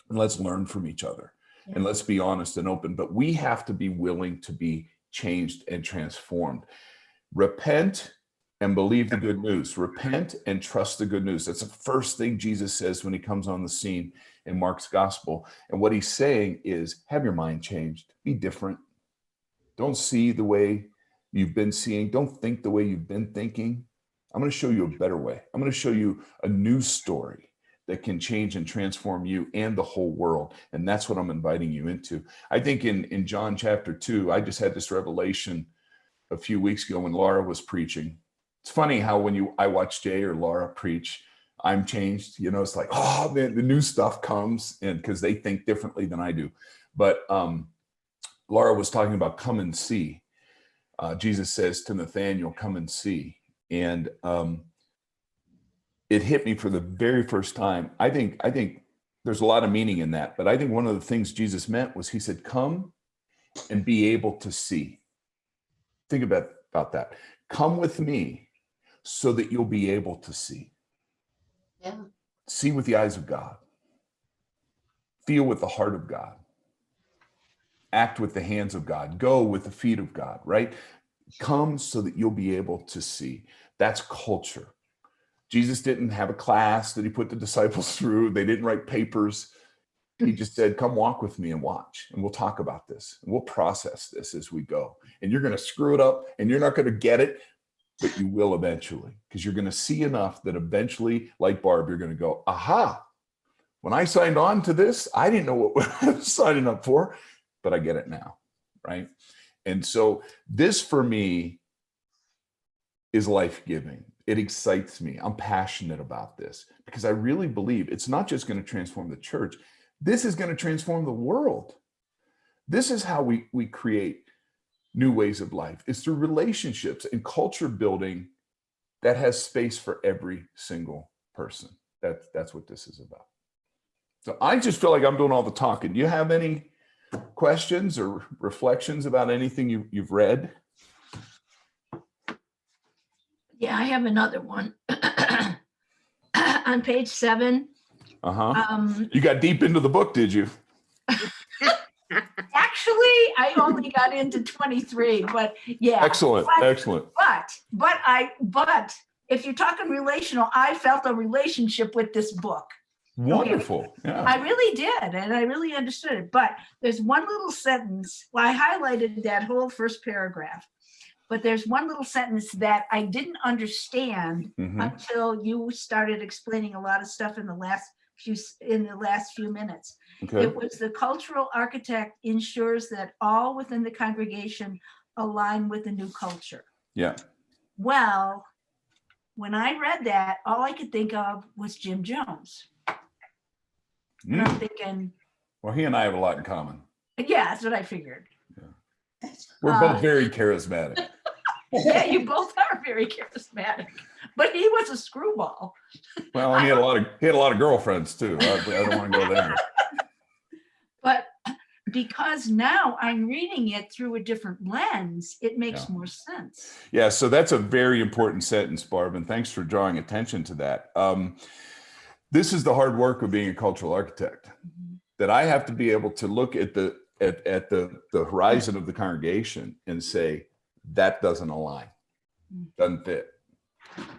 and let's learn from each other. Yeah. And let's be honest and open. But we have to be willing to be changed and transformed. Repent and believe the good news. Repent and trust the good news. That's the first thing Jesus says when he comes on the scene in Mark's gospel. And what he's saying is, have your mind changed. Be different. Don't see the way you've been seeing. Don't think the way you've been thinking. I'm going to show you a better way. I'm going to show you a new story that can change and transform you and the whole world. And that's what I'm inviting you into. I think in John chapter 2, I just had this revelation a few weeks ago when Laura was preaching. It's funny how when I watch Jay or Laura preach, I'm changed. You know, it's like, oh, man, the new stuff comes, and because they think differently than I do. But Laura was talking about come and see. Jesus says to Nathaniel, come and see. And it hit me for the very first time. I think there's a lot of meaning in that, but I think one of the things Jesus meant was he said, come and be able to see. Think about that. Come with me so that you'll be able to see. Yeah. See with the eyes of God. Feel with the heart of God. Act with the hands of God. Go with the feet of God, right? Come so that you'll be able to see. That's culture. Jesus didn't have a class that he put the disciples through. They didn't write papers. He just said, come walk with me and watch, and we'll talk about this, and we'll process this as we go. And you're going to screw it up, and you're not going to get it, but you will eventually, because you're going to see enough that eventually, like Barb, you're going to go, aha, when I signed on to this, I didn't know what I was signing up for, but I get it now, right? And so this for me is life-giving. It excites me. I'm passionate about this because I really believe it's not just going to transform the church. This is going to transform the world. This is how we create new ways of life. It's through relationships and culture building that has space for every single person. That's what this is about. So I just feel like I'm doing all the talking. Do you have any questions or reflections about anything you've read? Yeah, I have another one. On page 7. You got deep into the book, did you? Actually, I only got into 23, but yeah. Excellent. But if you're talking relational, I felt a relationship with this book. Wonderful. Okay. Yeah. I really did, and I really understood it. But there's one little sentence. Well, I highlighted that whole first paragraph, but there's one little sentence that I didn't understand until you started explaining a lot of stuff in the last few minutes. Okay. It was the cultural architect ensures that all within the congregation align with the new culture. Yeah. Well, when I read that, all I could think of was Jim Jones. And I'm thinking, well, he and I have a lot in common. yeah, that's what I figured. Yeah. We're both very charismatic. Yeah, you both are very charismatic, but he was a screwball. Well, and he had a lot of girlfriends too. I don't want to go there. But because now I'm reading it through a different lens, it makes more sense. Yeah, so that's a very important sentence, Barb, and thanks for drawing attention to that. This is the hard work of being a cultural architect, that I have to be able to look at the horizon of the congregation and say, that doesn't align, doesn't fit.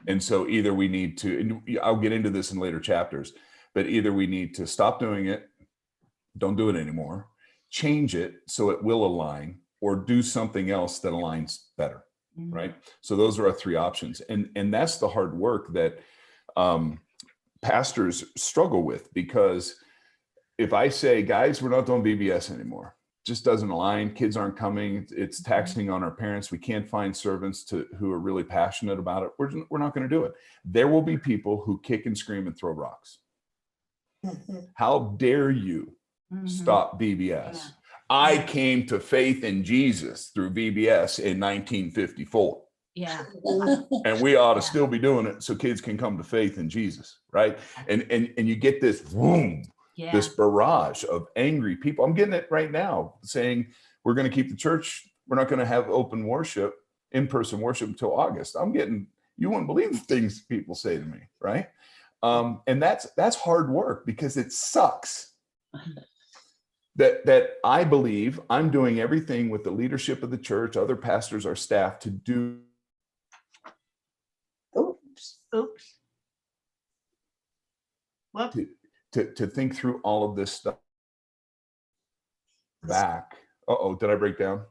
And so either we need to, and I'll get into this in later chapters, but either we need to stop doing it, don't do it anymore, change it so it will align, or do something else that aligns better, right? So those are our three options. And that's the hard work that pastors struggle with, because if I say, guys, we're not doing VBS anymore, just doesn't align, kids aren't coming, it's taxing on our parents, we can't find servants who are really passionate about it, we're not going to do it. There will be people who kick and scream and throw rocks. How dare you stop VBS? Yeah. I came to faith in Jesus through VBS in 1954. Yeah. And we ought to still be doing it so kids can come to faith in Jesus, right? And you get this boom. Yeah. This barrage of angry people. I'm getting it right now saying we're going to keep the church. We're not going to have open worship, in-person worship until August. I'm getting, you wouldn't believe the things people say to me, right? And that's hard work, because it sucks that I believe I'm doing everything with the leadership of the church, other pastors, our staff, to do. Oops. What? To think through all of this stuff back. Uh-oh, did I break down?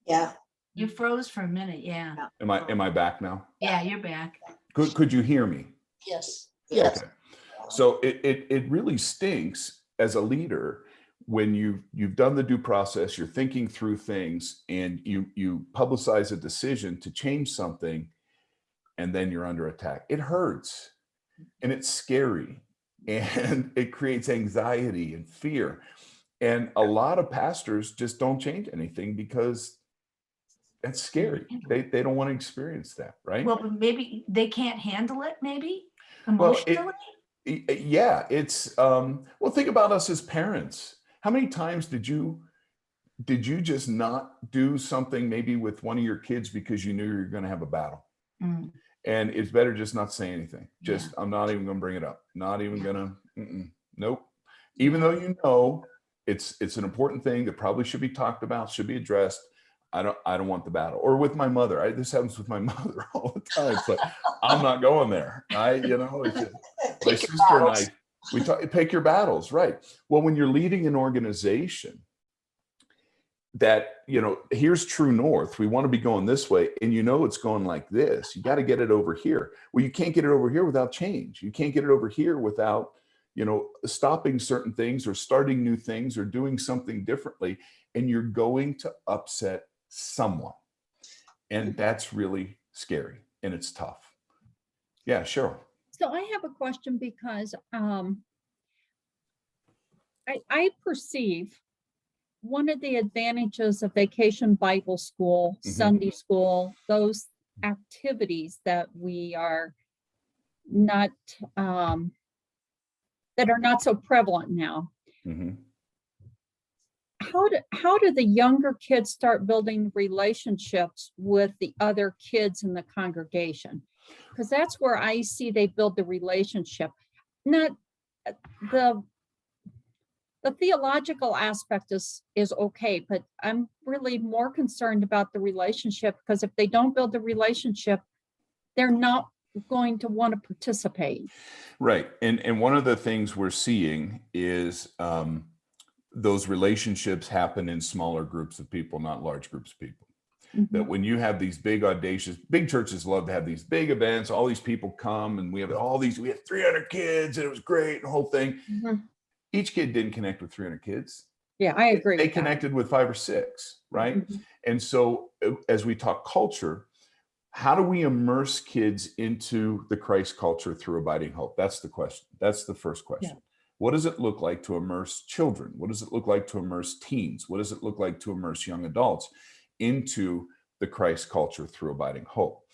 Yeah. You froze for a minute, yeah. Am I back now? Yeah, you're back. Could you hear me? Yes. Yes. Okay. So it really stinks as a leader when you've done the due process, you're thinking through things, and you publicize a decision to change something, and then you're under attack. It hurts, and it's scary. And it creates anxiety and fear. And a lot of pastors just don't change anything because that's scary. They don't want to experience that, right? Well, but maybe they can't handle it, maybe emotionally. Well, it's well, think about us as parents. How many times did you just not do something maybe with one of your kids because you knew you were going to have a battle? And it's better just not say anything. Just, I'm not even going to bring it up. Not even going to, nope. Even though you know it's an important thing that probably should be talked about, should be addressed. I don't want the battle. Or with my mother. This happens with my mother all the time. But I'm not going there. My sister and I, we talk, pick your battles, right? Well, when you're leading an organization that, here's true north. We want to be going this way, and it's going like this. You got to get it over here. Well, you can't get it over here without change. You can't get it over here without, stopping certain things or starting new things or doing something differently. And you're going to upset someone. And that's really scary, and it's tough. Yeah, sure. So I have a question because I perceive one of the advantages of Vacation Bible School, Mhm. Sunday school, those activities that we are not, that are not so prevalent now. Hmm. How do the younger kids start building relationships with the other kids in the congregation? Because that's where I see they build the relationship. Not the theological aspect is okay, but I'm really more concerned about the relationship, because if they don't build the relationship, they're not going to want to participate. Right. And one of the things we're seeing is those relationships happen in smaller groups of people, not large groups of people. That when you have these big, audacious, big churches love to have these big events, all these people come, and we have 300 kids, and it was great, and the whole thing. Mhm. Each kid didn't connect with 300 kids. Yeah, I agree. They with that. connected with 5 or 6, right? Mhm. And so as we talk culture, how do we immerse kids into the Christ culture through abiding hope? That's the question. That's the first question. Yeah. What does it look like to immerse children? What does it look like to immerse teens? What does it look like to immerse young adults into the Christ culture through abiding hope?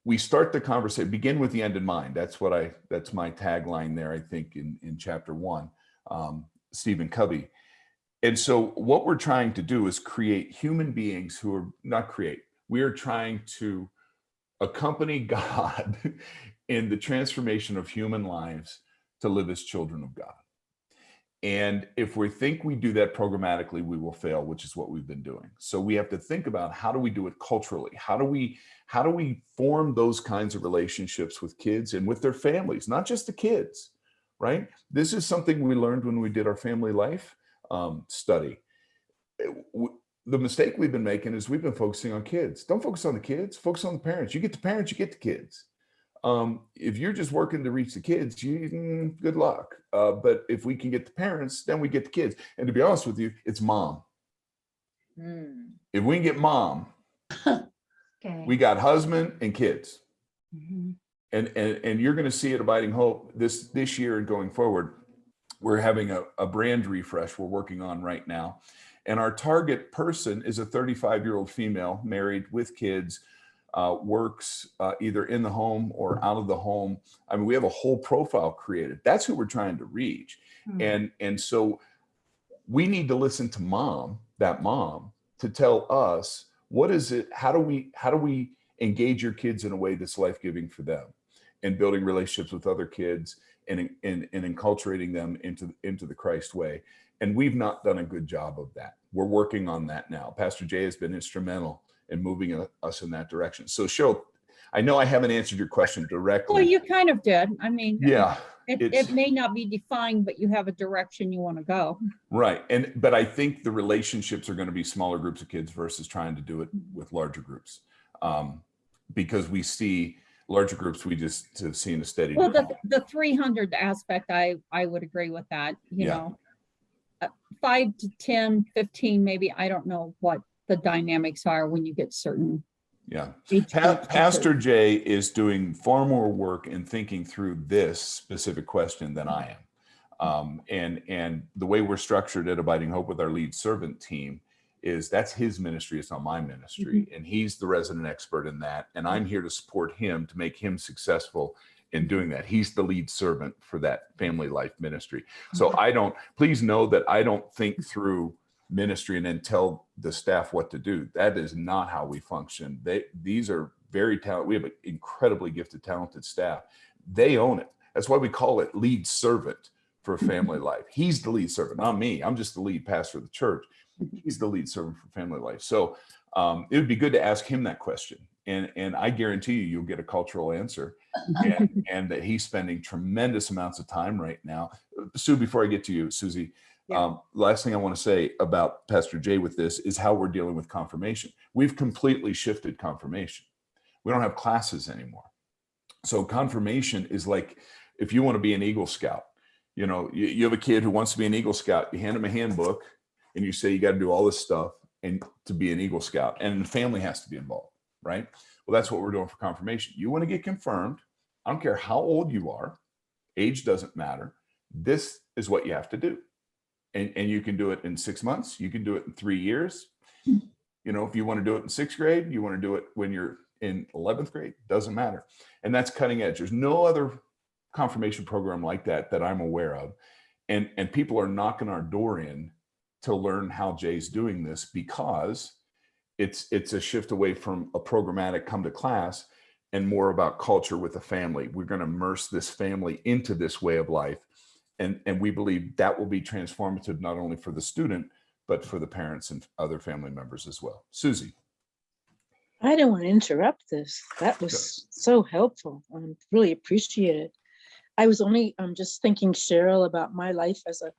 We start the conversation, begin with the end in mind. That's my tagline there, I think, in chapter 1, Stephen Covey. And so what we're trying to do is create human beings who are not create. We are trying to accompany God in the transformation of human lives to live as children of God. And if we think we do that programmatically, we will fail, which is what we've been doing. So we have to think about, how do we do it culturally? How do we form those kinds of relationships with kids and with their families, not just the kids, right? This is something we learned when we did our family life study. The mistake we've been making is we've been focusing on kids. Don't focus on the kids, focus on the parents. You get the parents, you get the kids. If you're just working to reach the kids, good luck. But if we can get the parents, then we get the kids. And to be honest with you, it's mom. If we can get mom, Okay. we got husband and kids. Mhm. And you're going to see at Abiding Hope this year and going forward, we're having a brand refresh we're working on right now. And our target person is a 35-year-old female, married with kids, works either in the home or out of the home. I mean, we have a whole profile created. That's who we're trying to reach. And so we need to listen to that mom, to tell us, what is it? How do we engage your kids in a way that's life-giving for them, and building relationships with other kids and enculturating them into the Christ way. And we've not done a good job of that. We're working on that now. Pastor Jay has been instrumental in moving us in that direction. So Cheryl, I know I haven't answered your question directly. Well, you kind of did. I mean, Yeah, it may not be defined, but you have a direction you want to go. right. But I think the relationships are going to be smaller groups of kids versus trying to do it with larger groups. Because we see larger groups, we just have seen a steady Well, decline. the 300 aspect, I would agree with that, you Yeah. know. 5 to 10, 15, maybe, I don't know what the dynamics are when you get certain. Yeah. age groups. Pastor Jay is doing far more work in thinking through this specific question than I am. And the way we're structured at Abiding Hope with our lead servant team is that's his ministry. It's not my ministry. And he's the resident expert in that. And I'm here to support him to make him successful in doing that. He's the lead servant for that family life ministry. So please know that I don't think through ministry and then tell the staff what to do. That is not how we function. These are very talented. We have an incredibly gifted, talented staff. They own it. That's why we call it lead servant for family life. He's the lead servant, not me. I'm just the lead pastor of the church. He's the lead servant for family life. So it would be good to ask him that question. And I guarantee you'll get a cultural answer, and that he's spending tremendous amounts of time right now. Sue, before I get to you, Susie, last thing I want to say about Pastor Jay with this is how we're dealing with confirmation. We've completely shifted confirmation. We don't have classes anymore. So confirmation is like, if you want to be an Eagle Scout, you know, you have a kid who wants to be an Eagle Scout, you hand him a handbook and you say, you got to do all this stuff and to be an Eagle Scout, and the family has to be involved, right? Well, that's what we're doing for confirmation. You want to get confirmed. I don't care how old you are. Age doesn't matter. This is what you have to do. And you can do it in 6 months. You can do it in 3 years. You know, if you want to do it in 6th grade, you want to do it when you're in 11th grade, doesn't matter. And that's cutting edge. There's no other confirmation program like that that I'm aware of. And people are knocking our door in to learn how Jay's doing this, because it's a shift away from a programmatic come to class and more about culture with the family. We're going to immerse this family into this way of life. And we believe that will be transformative, not only for the student, but for the parents and other family members as well. Susie. I don't want to interrupt this. That was so helpful. I really appreciate it. I was only just thinking, Cheryl, about my life as a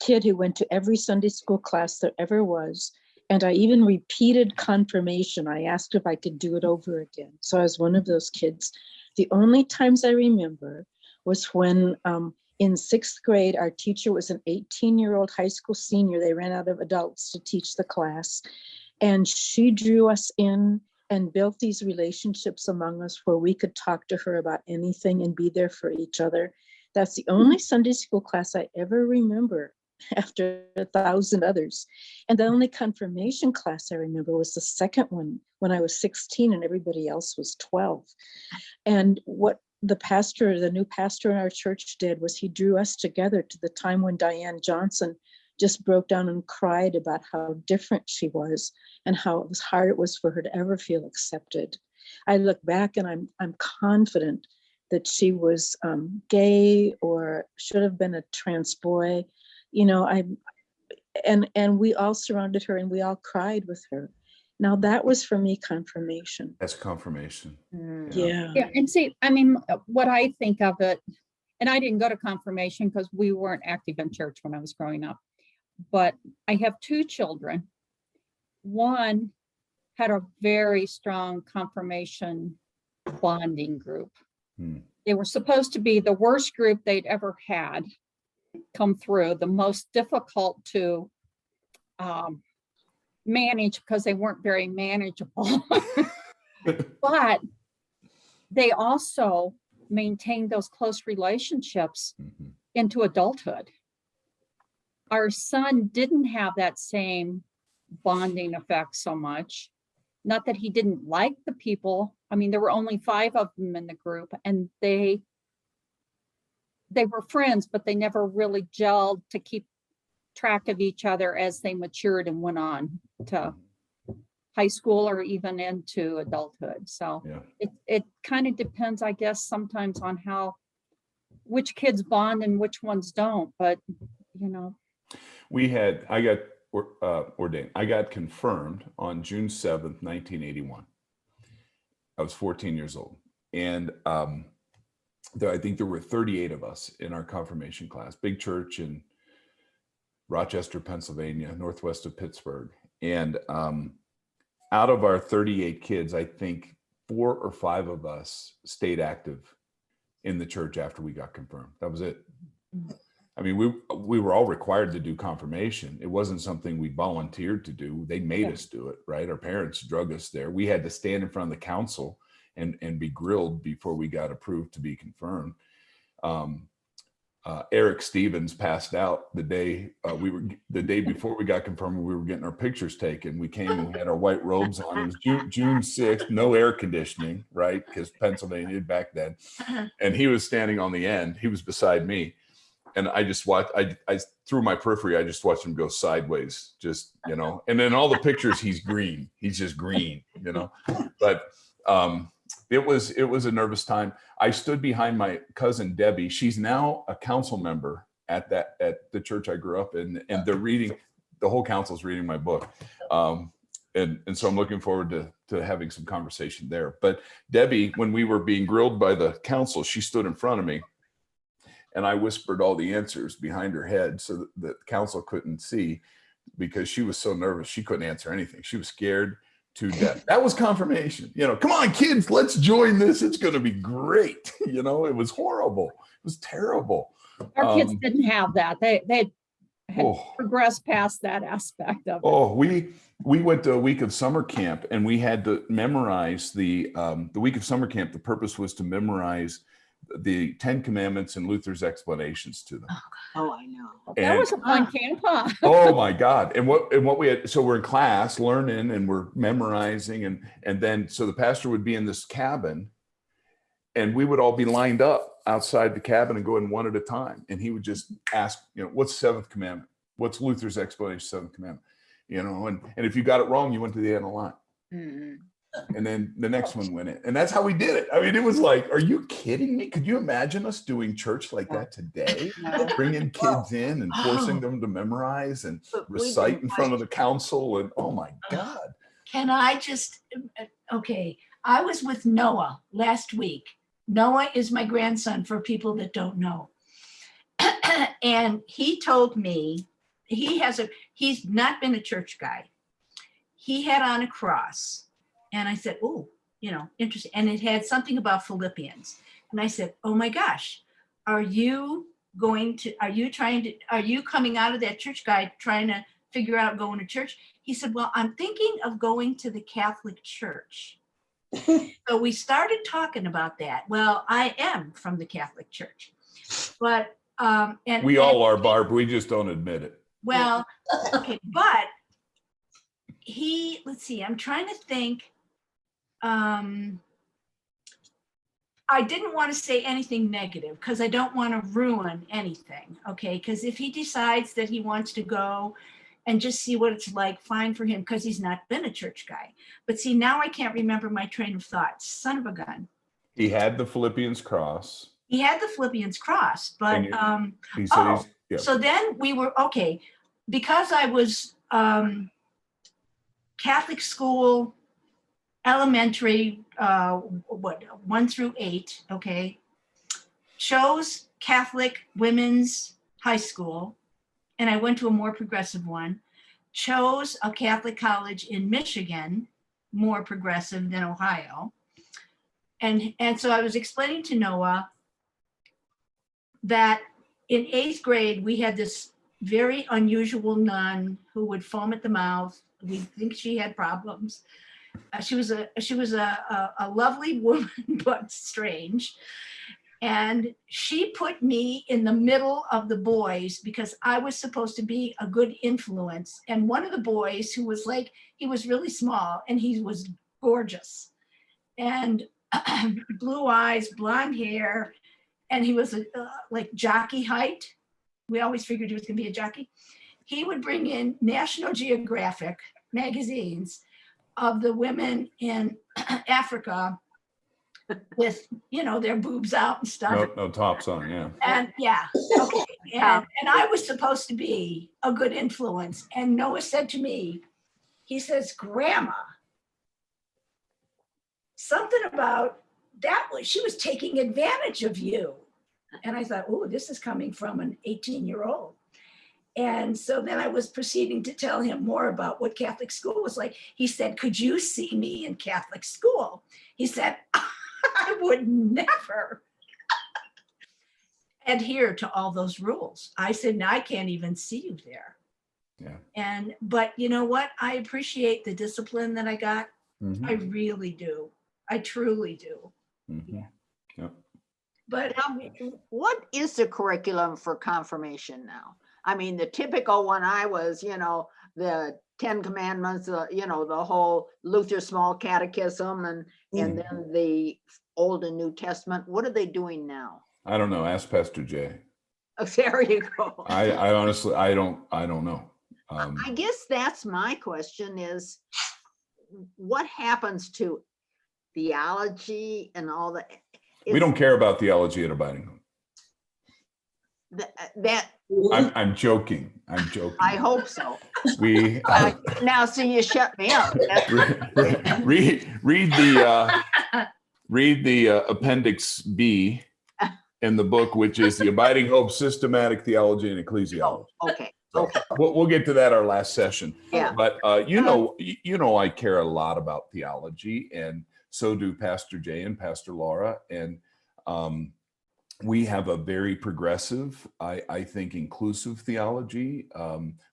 kid who went to every Sunday school class there ever was. And I even repeated confirmation. I asked if I could do it over again. So I was one of those kids. The only times I remember was when in 6th grade, our teacher was an 18-year-old high school senior. They ran out of adults to teach the class. And she drew us in and built these relationships among us where we could talk to her about anything and be there for each other. That's the only Sunday school class I ever remember after 1,000 others. And the only confirmation class I remember was the second one when I was 16 and everybody else was 12. And what the new pastor in our church did was he drew us together to the time when Diane Johnson just broke down and cried about how different she was and how hard it was for her to ever feel accepted. I look back and I'm confident that she was gay or should have been a trans boy. You know, and we all surrounded her and we all cried with her. Now that was for me confirmation. That's confirmation. Yeah. Yeah, and see, I mean, what I think of it, and I didn't go to confirmation because we weren't active in church when I was growing up, but I have 2 children. One had a very strong confirmation bonding group. They were supposed to be the worst group they'd ever had come through, the most difficult to manage because they weren't very manageable. But they also maintained those close relationships into adulthood. Our son didn't have that same bonding effect so much. Not that he didn't like the people. I mean, there were only 5 of them in the group, and they were friends, but they never really gelled to keep track of each other as they matured and went on to high school or even into adulthood. So it kind of depends, I guess, sometimes on which kids bond and which ones don't. But, you know. I got ordained. I got confirmed on June 7th, 1981. I was 14 years old. And I think there were 38 of us in our confirmation class, big church in Rochester, Pennsylvania, northwest of Pittsburgh. And out of our 38 kids, I think 4 or 5 of us stayed active in the church after we got confirmed. That was it. I mean, we were all required to do confirmation. It wasn't something we volunteered to do. They made us do it, right? Our parents drug us there. We had to stand in front of the council and be grilled before we got approved to be confirmed. Eric Stevens passed out the day before we got confirmed. We were getting our pictures taken. We came and we had our white robes on. It was June 6th, no air conditioning, right? Because Pennsylvania back then. And he was standing on the end. He was beside me. And I just watched, I through my periphery, I just watched him go sideways, just, you know, and then all the pictures, he's green. He's just green, you know, but it was a nervous time. I stood behind my cousin, Debbie. She's now a council member at the church I grew up in, and the whole council's reading my book. And so I'm looking forward to having some conversation there. But Debbie, when we were being grilled by the council, she stood in front of me. And I whispered all the answers behind her head so that the council couldn't see, because she was so nervous. She couldn't answer anything. She was scared to death. That was confirmation. You know, come on, kids, let's join this. It's going to be great. You know, it was horrible. It was terrible. Our kids didn't have that. They had Oh. progressed past that aspect of it. Oh, we went to a week of summer camp, and we had to memorize the week of summer camp. The purpose was to memorize the 10 Commandments and Luther's explanations to them. Oh, I know. That was a fun Ah. camp, huh? Oh my God. And what we had, so we're in class learning and we're memorizing, and then so the pastor would be in this cabin and we would all be lined up outside the cabin and go in one at a time. And he would just ask, what's seventh commandment? What's Luther's explanation of seventh commandment? And if you got it wrong, you went to the end of the line. Mhm. And then the next one went in. And that's how we did it. I mean, it was like, are you kidding me? Could you imagine us doing church like that today? No. Bringing kids in and forcing them to memorize and But we recite didn't in front of the council. And oh my God. Can I just, okay, I was with Noah last week. Noah is my grandson for people that don't know. And he told me, he's not been a church guy. He had on a cross. And I said, oh, interesting. And it had something about Philippians. And I said, oh my gosh, are you coming out of that church guy trying to figure out going to church? He said, well, I'm thinking of going to the Catholic Church. So we started talking about that. Well, I am from the Catholic Church, but and We all are, Barb. We just don't admit it. well, okay, but let's see, I'm trying to think. I didn't want to say anything negative because I don't want to ruin anything, okay? Because if he decides that he wants to go and just see what it's like, fine for him, because he's not been a church guy. But see, now I can't remember my train of thought. Son of a gun. He had the Philippians cross. He had the Philippians cross, but He said so then we were, okay, because I was Catholic school, elementary, 1 through 8, okay, chose Catholic women's high school, and I went to a more progressive one, chose a Catholic college in Michigan, more progressive than Ohio. And so I was explaining to Noah that in 8th grade, we had this very unusual nun who would foam at the mouth. We think she had problems. She was a lovely woman, but strange. And she put me in the middle of the boys because I was supposed to be a good influence. And one of the boys who was he was really small and he was gorgeous and blue eyes, blonde hair. And he was like jockey height. We always figured he was gonna be a jockey. He would bring in National Geographic magazines of the women in Africa with, their boobs out and stuff. no tops on, yeah. And yeah, okay. And I was supposed to be a good influence. And Noah said to me, he says, Grandma, something about that she was taking advantage of you. And I thought, oh, this is coming from an 18-year-old. And so then I was proceeding to tell him more about what Catholic school was like. He said, could you see me in Catholic school? He said, I would never adhere to all those rules. I said, no, I can't even see you there. Yeah. But you know what? I appreciate the discipline that I got. Mhm. I really do. I truly do. Mhm. Yep. But What is the curriculum for confirmation now? I mean, the typical one I was, the 10 Commandments, the whole Luther Small Catechism and then the Old and New Testament. What are they doing now? I don't know. Ask Pastor Jay. Oh, there you go. I honestly, I don't know. I guess that's my question is what happens to theology and all that? We don't care about theology at Abiding Home. That I'm joking. I hope so. We Now, so you shut me up. read the Appendix B in the book, which is the Abiding Hope Systematic Theology and Ecclesiology. Okay. So we'll get to that our last session. Yeah. But I care a lot about theology, and so do Pastor Jay and Pastor Laura. And We have a very progressive, I think, inclusive theology.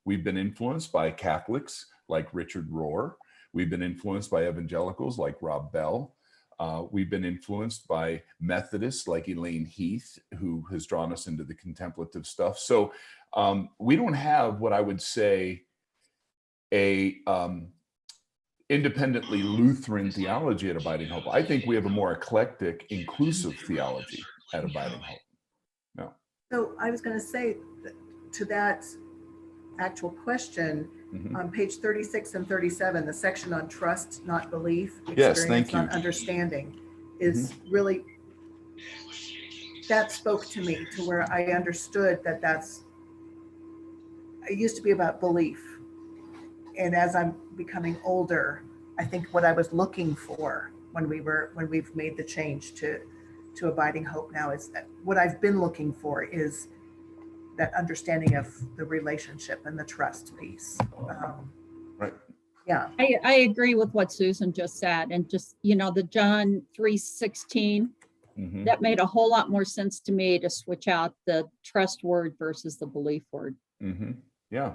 We've been influenced by Catholics like Richard Rohr. We've been influenced by evangelicals like Rob Bell. We've been influenced by Methodists like Elaine Heath, who has drawn us into the contemplative stuff. So we don't have what I would say a independently Lutheran theology at Abiding Hope. I think we have a more eclectic, inclusive theology at Abiding Hope. No. So I was going to say to that actual question, on page 36 and 37, the section on trust, not belief, Yes, thank experience, you. not understanding, is really, that spoke to me to where I understood that it used to be about belief. And as I'm becoming older, I think what I was looking for when we've made the change to Abiding Hope now is that what I've been looking for is that understanding of the relationship and the trust piece. Right. Yeah. I agree with what Susan just said, and just, the John 3:16, that made a whole lot more sense to me to switch out the trust word versus the belief word. Yeah.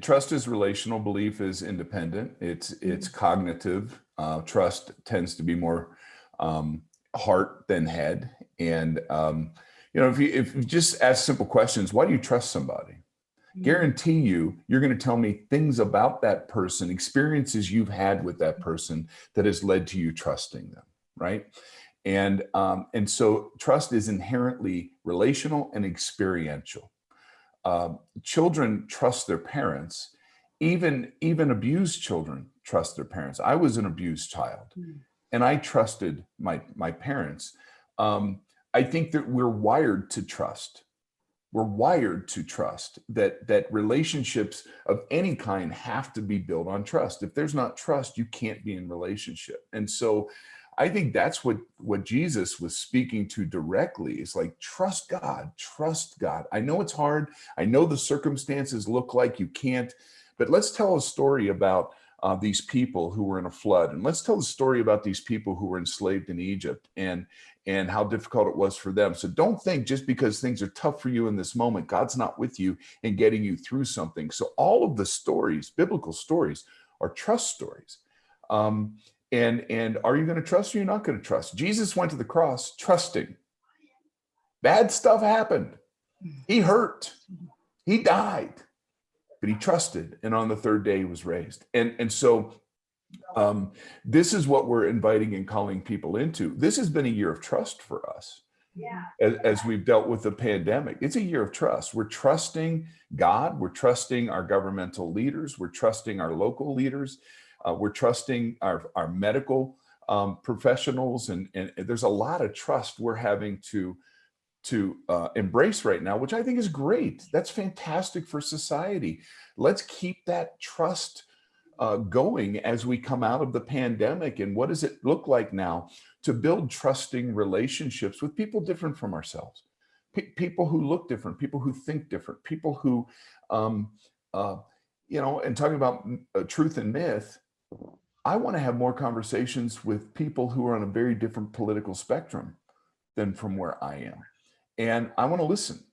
Trust is relational, belief is independent. It's cognitive. Trust tends to be more heart than head. And, if you just ask simple questions, why do you trust somebody? Guarantee you're going to tell me things about that person, experiences you've had with that person that has led to you trusting them, right? And so trust is inherently relational and experiential. Children trust their parents. Even abused children trust their parents. I was an abused child, and I trusted my parents. I think that we're wired to trust. We're wired to trust that relationships of any kind have to be built on trust. If there's not trust, you can't be in relationship. And so I think that's what Jesus was speaking to directly. Is like, trust God, trust God. I know it's hard. I know the circumstances look like you can't, but let's tell a story about these people who were in a flood. And let's tell the story about these people who were enslaved in Egypt and how difficult it was for them. So don't think just because things are tough for you in this moment, God's not with you and getting you through something. So all of the stories, biblical stories, are trust stories. And are you going to trust or you're not going to trust? Jesus went to the cross trusting. Bad stuff happened. He hurt. He died. But he trusted. And on the third day, he was raised. And so this is what we're inviting and calling people into. This has been a year of trust for us. As we've dealt with the pandemic. It's a year of trust. We're trusting God. We're trusting our governmental leaders. We're trusting our local leaders. We're trusting our medical professionals, and there's a lot of trust we're having to embrace right now, which I think is great. That's fantastic for society. Let's keep that trust going as we come out of the pandemic. And what does it look like now to build trusting relationships with people different from ourselves, people who look different, people who think different, people who, and talking about truth and myth. I want to have more conversations with people who are on a very different political spectrum than from where I am. And I want to listen.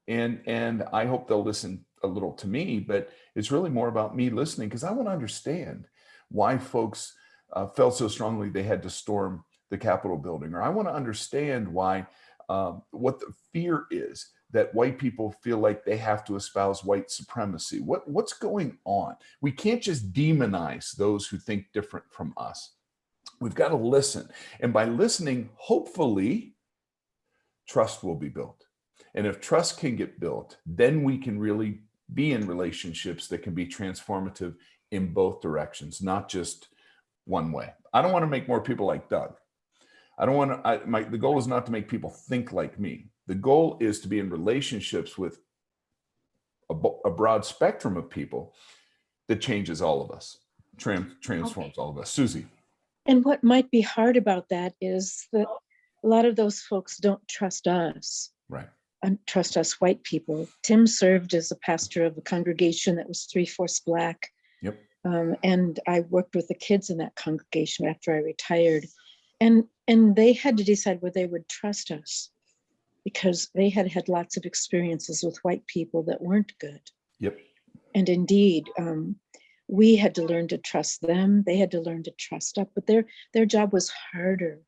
And I hope they'll listen a little to me, but it's really more about me listening, because I want to understand why folks felt so strongly they had to storm the Capitol building. Or I want to understand why, what the fear is that white people feel like they have to espouse white supremacy. What's going on? We can't just demonize those who think different from us. We've got to listen. And by listening, hopefully, trust will be built. And if trust can get built, then we can really be in relationships that can be transformative in both directions, not just one way. I don't want to make more people like Doug. The goal is not to make people think like me. The goal is to be in relationships with a broad spectrum of people that changes all of us, transforms all of us. Susie. And what might be hard about that is that a lot of those folks don't trust us. Right. And trust us white people. Tim served as a pastor of a congregation that was 3/4 Black. Yep. And I worked with the kids in that congregation after I retired. And they had to decide whether they would trust us. because they had had lots of experiences with white people that weren't good. Yep. And indeed, we had to learn to trust them. They had to learn to trust us, but their job was harder,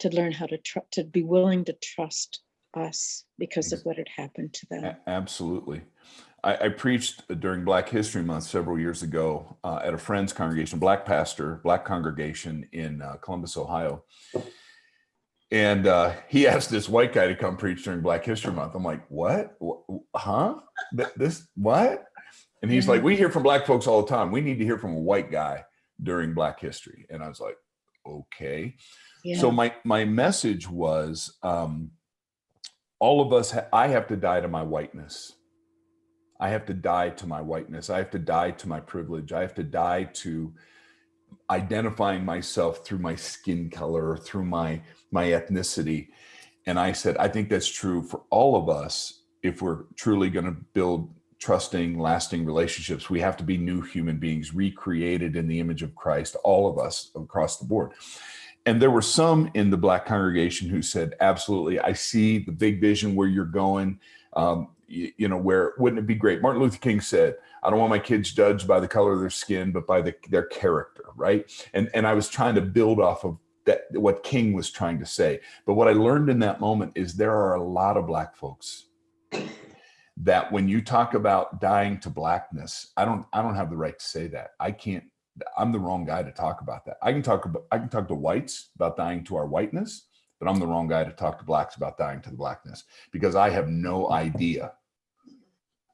to learn how to be willing to trust us because of what had happened to them. Absolutely. I preached during Black History Month several years ago at a friend's congregation, Black pastor, Black congregation in Columbus, Ohio. And he asked this white guy to come preach during Black History Month. I'm like, what? Huh? This, what? And he's like, we hear from Black folks all the time. We need to hear from a white guy during Black History. And I was like, okay. Yeah. So my message was, all of us, I have to die to my whiteness. I have to die to my whiteness. I have to die to my privilege. I have to die to identifying myself through my skin color, through my ethnicity. And I said, I think that's true for all of us. If we're truly going to build trusting, lasting relationships, we have to be new human beings, recreated in the image of Christ, all of us across the board. And there were some in the Black congregation who said, absolutely, I see the big vision where you're going. Where wouldn't it be great? Martin Luther King said, I don't want my kids judged by the color of their skin, but by their character, right? And I was trying to build off of that, what King was trying to say. But what I learned in that moment is there are a lot of Black folks that when you talk about dying to Blackness, I don't have the right to say that. I can't. I'm the wrong guy to talk about that. I can talk to whites about dying to our whiteness, but I'm the wrong guy to talk to Blacks about dying to the Blackness, because I have no idea.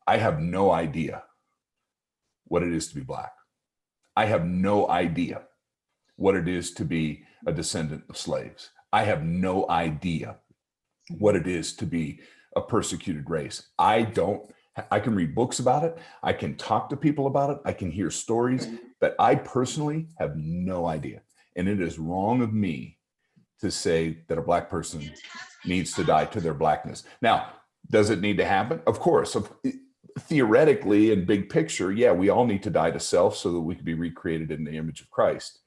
I have no idea what it is to be Black. I have no idea what it is to be a descendant of slaves. I have no idea what it is to be a persecuted race. I can read books about it. I can talk to people about it. I can hear stories, but I personally have no idea. And it is wrong of me to say that a Black person needs to die to their Blackness. Now, does it need to happen? Of course. Theoretically and big picture, yeah, we all need to die to self so that we can be recreated in the image of Christ.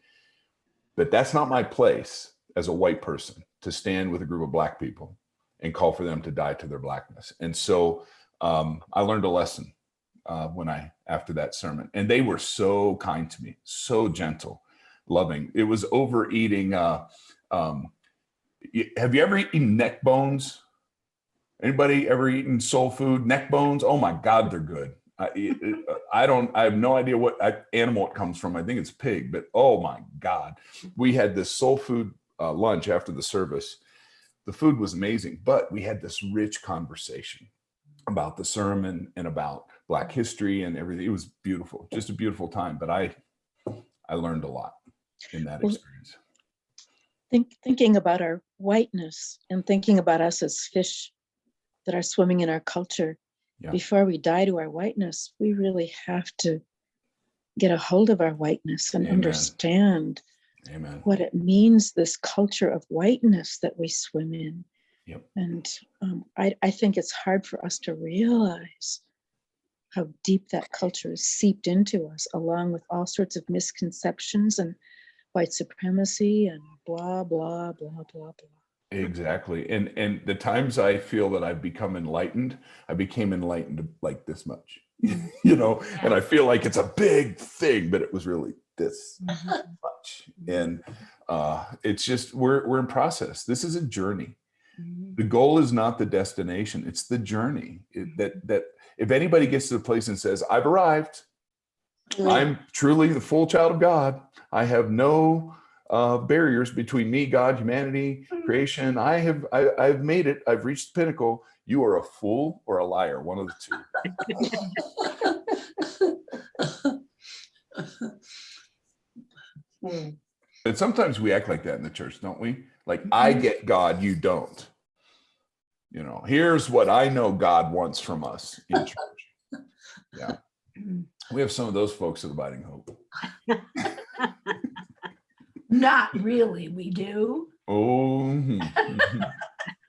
But that's not my place as a white person to stand with a group of Black people and call for them to die to their Blackness. And so I learned a lesson after that sermon, and they were so kind to me, so gentle, loving. It was overeating. Have you ever eaten neck bones? Anybody ever eaten soul food? Neck bones? Oh my God, they're good. I have no idea what animal it comes from. I think it's pig, but oh my God. We had this soul food lunch after the service. The food was amazing, but we had this rich conversation about the sermon and about Black history and everything. It was beautiful, just a beautiful time. But I learned a lot in that experience. Thinking about our whiteness and thinking about us as fish that are swimming in our culture, before we die to our whiteness, we really have to get a hold of our whiteness and understand what it means, this culture of whiteness that we swim in. Yep. And I think it's hard for us to realize how deep that culture is seeped into us, along with all sorts of misconceptions and white supremacy and blah, blah, blah, blah, blah. Exactly. And the times I feel that I've become enlightened, I became enlightened like this much, and I feel like it's a big thing, but it was really this much. And it's just, we're in process. This is a journey. The goal is not the destination. It's the journey. That if anybody gets to the place and says, I've arrived, I'm truly the full child of God, I have no barriers between me, God, humanity, creation. I've made it. I've reached the pinnacle. You are a fool or a liar, one of the two. And sometimes we act like that in the church, don't we? Like, I get God, you don't. Here's what I know God wants from us in church. Yeah. We have some of those folks at Abiding Hope. Not really, we do. Oh.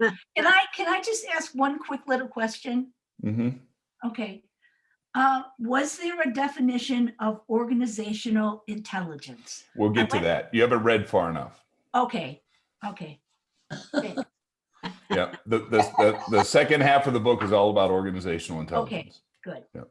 Can I just ask one quick little question? Mm-hmm. Okay. Was there a definition of organizational intelligence? We'll get to that. You haven't read far enough. Okay. Yeah. The second half of the book is all about organizational intelligence. Good. Yeah.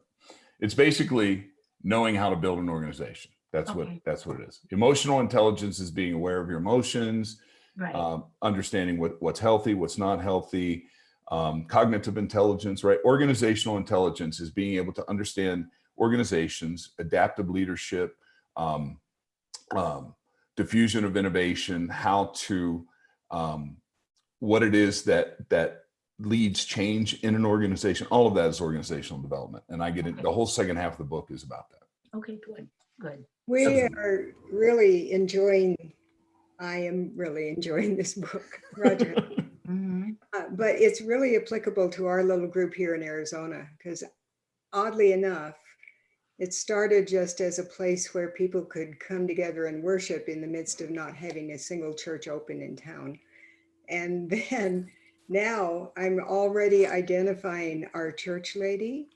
It's basically knowing how to build an organization. That's what it is. Emotional intelligence is being aware of your emotions, Right. understanding what's healthy, what's not healthy. Cognitive intelligence, right? Organizational intelligence is being able to understand organizations, adaptive leadership, diffusion of innovation, how to, what it is that leads change in an organization. All of that is organizational development. And I get it. The whole second half of the book is about that. Okay, good. We are really enjoying, I am really enjoying this book, Roger. Mhm. But it's really applicable to our little group here in Arizona, because oddly enough, it started just as a place where people could come together and worship in the midst of not having a single church open in town. And then now I'm already identifying our church lady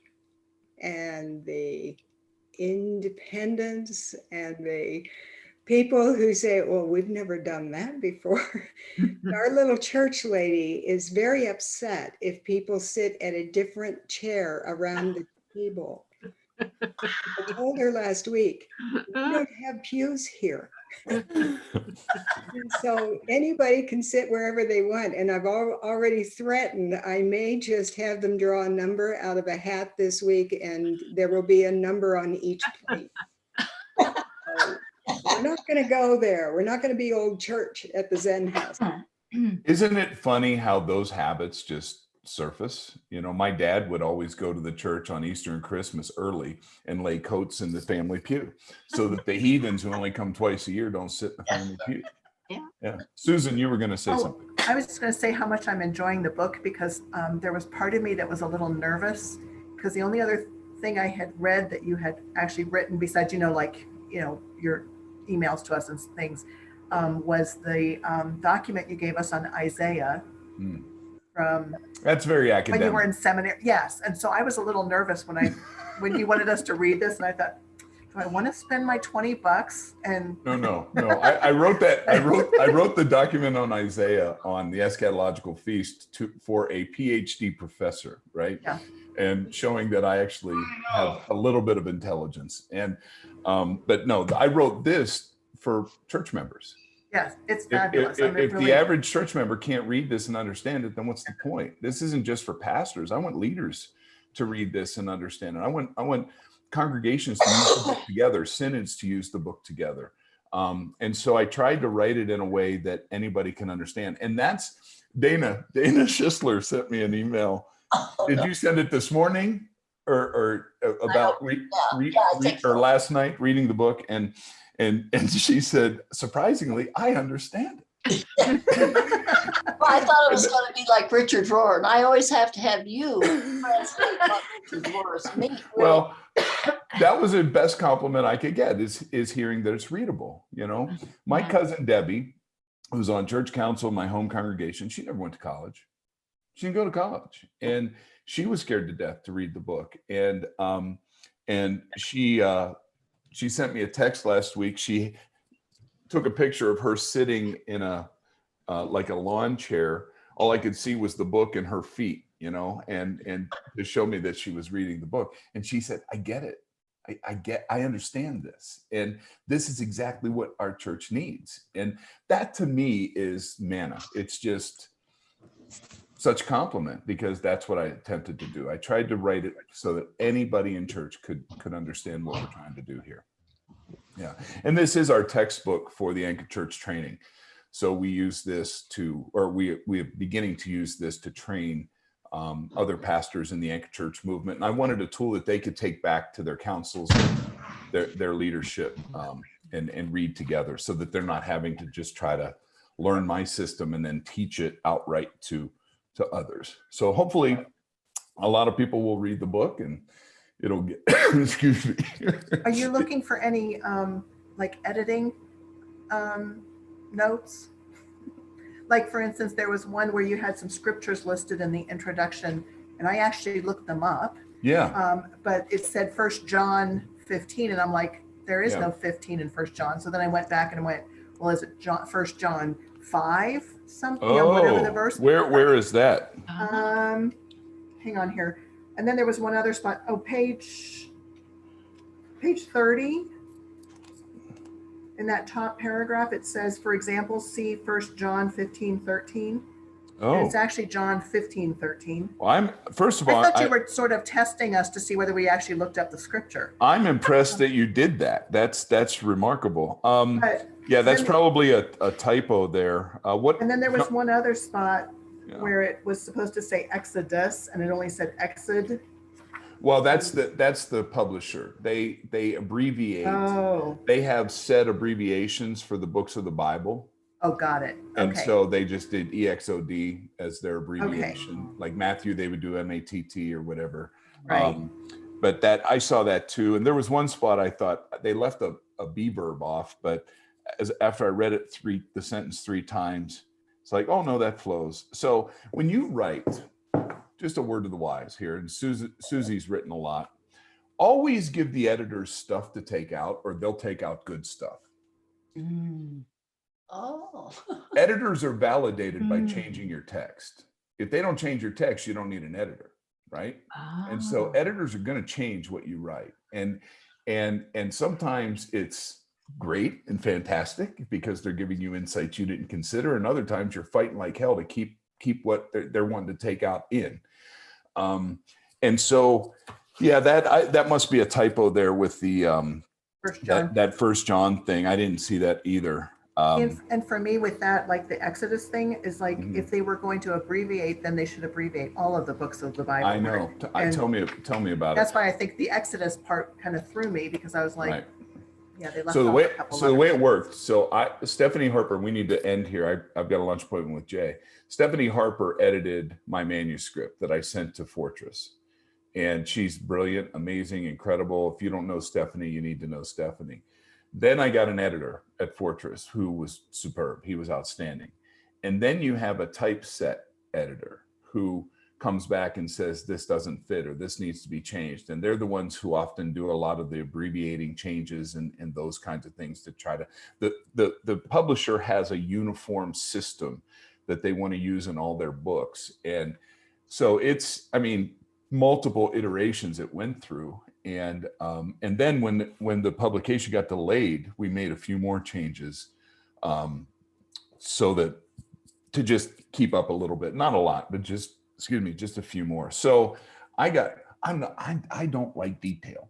and the independents and the people who say, well, we've never done that before. Our little church lady is very upset if people sit at a different chair around the table. I told her last week, we don't have pews here. So anybody can sit wherever they want. And I've already threatened, I may just have them draw a number out of a hat this week, and there will be a number on each plate. So we're not going to go there. We're not going to be old church at the Zen house. Isn't it funny how those habits just surface? You know, my dad would always go to the church on Easter and Christmas early and lay coats in the family pew so that the heathens who only come twice a year don't sit in the family pew. Yeah. Susan, you were going to say something. I was just going to say how much I'm enjoying the book, because there was part of me that was a little nervous, because the only other thing I had read that you had actually written besides, your emails to us and things, was the document you gave us on Isaiah from That's very academic. when you were in seminary. Yes. And so I was a little nervous when you wanted us to read this, and I thought, do I want to spend my $20? And No. I wrote that. I wrote the document on Isaiah on the eschatological feast for a PhD professor, right? Yeah. And showing that I actually have a little bit of intelligence. And but no, I wrote this for church members. yes, it's fabulous. If the average church member can't read this and understand it, then what's the point? This isn't just for pastors. I want leaders to read this and understand it. I want congregations to use the book together, synods to use the book together. And so I tried to write it in a way that anybody can understand. And that's Dana Schisler sent me an email. Did you send it this morning or about or last night reading the book? And she said, surprisingly, I understand it. Well, I thought it was going to be like Richard Rohr, and I always have to have you translate what Richard Rohr's me. Well, that was the best compliment I could get is hearing that it's readable. You know, my cousin Debbie, who's on church council in my home congregation, she never went to college. She didn't go to college, and she was scared to death to read the book. And she sent me a text last week. She took a picture of her sitting in a like a lawn chair. All I could see was the book and her feet, you know, and to show me that she was reading the book. And she said, I get it. I understand this. And this is exactly what our church needs. And that to me is manna. It's just such compliment, because that's what I attempted to do. I tried to write it so that anybody in church could understand what we're trying to do here. Yeah. And this is our textbook for the Anchor Church training. So we use this we're beginning to use this to train other pastors in the Anchor Church movement. And I wanted a tool that they could take back to their councils, their leadership, and read together, so that they're not having to just try to learn my system and then teach it outright to others. So hopefully a lot of people will read the book and it'll get, excuse me. Are you looking for any like editing notes? Like, for instance, there was one where you had some scriptures listed in the introduction, and I actually looked them up. Yeah. But it said 1 John 15, and I'm like, there is no 15 in 1 John. So then I went back and went, well, is it 1 John 5? some, whatever the Oh, verse. where is that? Hang on here. And then there was one other spot. Oh, page 30. In that top paragraph, it says, for example, see 1 John 15:13. Oh, And it's actually John 15:13. well, first of I all, thought you were sort of testing us to see whether we actually looked up the scripture. I'm impressed that you did that. That's remarkable. But Yeah, that's then- probably a typo there. What? And then there was one other spot Yeah. where it was supposed to say Exodus and it only said Exod. Well, that's the publisher. They abbreviate. Oh, They have set abbreviations for the books of the Bible. oh, got it. And Okay. so they just did EXOD as their abbreviation. Like Matthew, they would do MATT or whatever. Right. But I saw that too. And there was one spot I thought they left a be verb off, but after I read it the sentence 3 times, it's like, oh no, that flows. So when you write, just a word to the wise here, and Susie's written a lot, always give the editors stuff to take out, or they'll take out good stuff. Oh. Editors are validated by changing your text. If they don't change your text, you don't need an editor, right? And so editors are going to change what you write. And sometimes it's great and fantastic because they're giving you insights you didn't consider. And other times you're fighting like hell to keep what they're wanting to take out in. And so, yeah, that must be a typo there with the First John. that 1 John thing. I didn't see that either. And for me with that, like the Exodus thing is like, Mhm. if they were going to abbreviate, then they should abbreviate all of the books of the Bible. I know. And Tell me about it. that's why I think the Exodus part kind of threw me, because I was like, Right. yeah, they left So the off way a couple it letters. worked. So Stephanie Harper, we need to end here. I've got a lunch appointment with Jay. Stephanie Harper edited my manuscript that I sent to Fortress, and she's brilliant, amazing, incredible. If you don't know Stephanie, you need to know Stephanie. Then I got an editor at Fortress who was superb. He was outstanding. And then you have a typeset editor who comes back and says, this doesn't fit or this needs to be changed. And they're the ones who often do a lot of the abbreviating changes and those kinds of things to try to, the publisher has a uniform system that they want to use in all their books. And so it's, multiple iterations it went through. And then when the publication got delayed, we made a few more changes so that to just keep up a little bit, not a lot, but just a few more. So I don't like detail.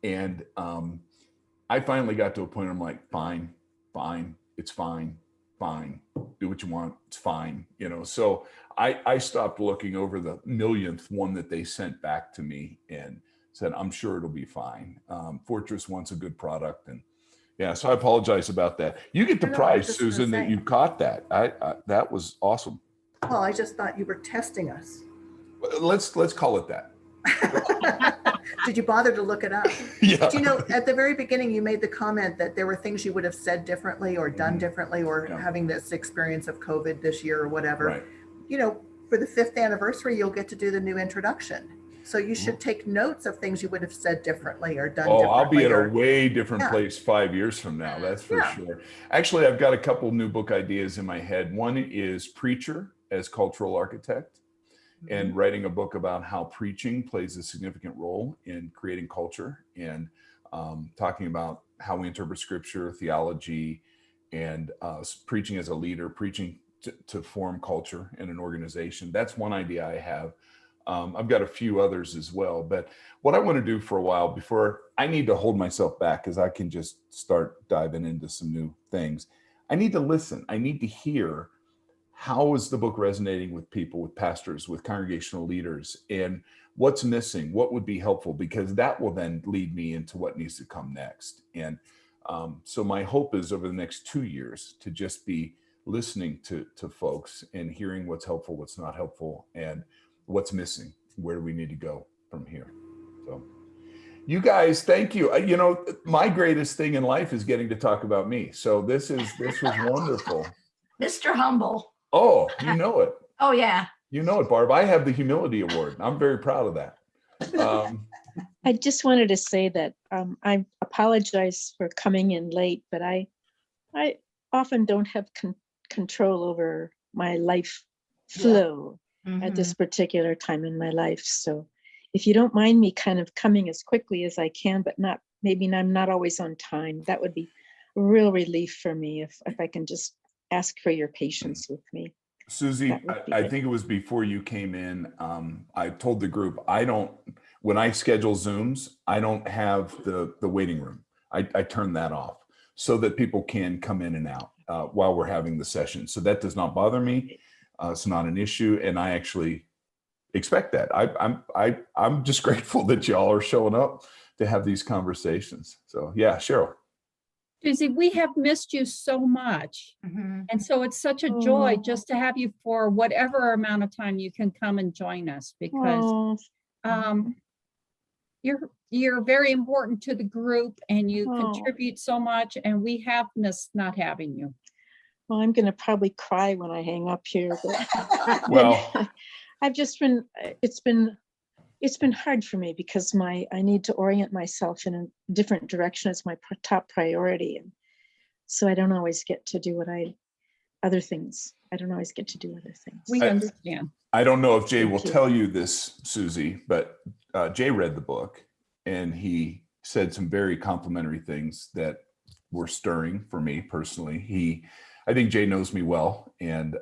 And I finally got to a point where I'm like, fine, it's fine, do what you want, it's fine. So I stopped looking over the millionth one that they sent back to me and said, I'm sure it'll be fine. Fortress wants a good product. And yeah, so I apologize about that. You get the No, I was prize, just gonna Susan, that say. you caught that. That was awesome. Well, I just thought you were testing us. Let's call it that. Did you bother to look it up? Yeah. Do you know, at the very beginning, you made the comment that there were things you would have said differently or done differently, or Yeah. having this experience of COVID this year or whatever. Right. For the 5th anniversary, you'll get to do the new introduction. So you should take notes of things you would have said differently or done differently. Oh, I'll be at a or- way different Yeah. place 5 years from now. That's for Yeah. sure. Actually, I've got a couple new book ideas in my head. One is Preacher as Cultural Architect, and writing a book about how preaching plays a significant role in creating culture, and talking about how we interpret scripture, theology, and preaching as a leader, preaching to form culture in an organization. That's one idea I have. I've got a few others as well, but what I want to do for a while before I need to hold myself back, because I can just start diving into some new things. I need to listen. I need to hear, how is the book resonating with people, with pastors, with congregational leaders, and what's missing, what would be helpful, because that will then lead me into what needs to come next. And so my hope is over the next 2 years to just be listening to folks and hearing what's helpful, what's not helpful, and what's missing, where do we need to go from here. So you guys, thank you. My greatest thing in life is getting to talk about me. So this was wonderful. Mr. Humble. Oh, you know it. Oh, yeah. You know it, Barb. I have the humility award. I'm very proud of that. I just wanted to say that I apologize for coming in late, but I often don't have control over my life Yeah. flow at Mhm. this particular time in my life. So if you don't mind me kind of coming as quickly as I can, but not, maybe I'm not always on time, that would be a real relief for me if I can just ask for your patience with me. Susie, That would be I good. think it was before you came in. I told the group, when I schedule Zooms, I don't have the waiting room. I turn that off so that people can come in and out while we're having the session. So that does not bother me. It's not an issue. And I actually expect that. I'm just grateful that y'all are showing up to have these conversations. So yeah, Cheryl. Susie, we have missed you so much. Mhm. And so it's such a joy Oh. just to have you for whatever amount of time you can come and join us, because Oh, you're very important to the group and you Oh. contribute so much, and we have missed not having you. well, I'm going to probably cry when I hang up here. But Well, I've just been, it's been hard for me because I need to orient myself in a different direction as my top priority. And so I don't always get to do other things. I don't always get to do other things. We understand. I don't know if Jay Thank will you. tell you this, Susie, but Jay read the book and he said some very complimentary things that were stirring for me personally. I think Jay knows me well, and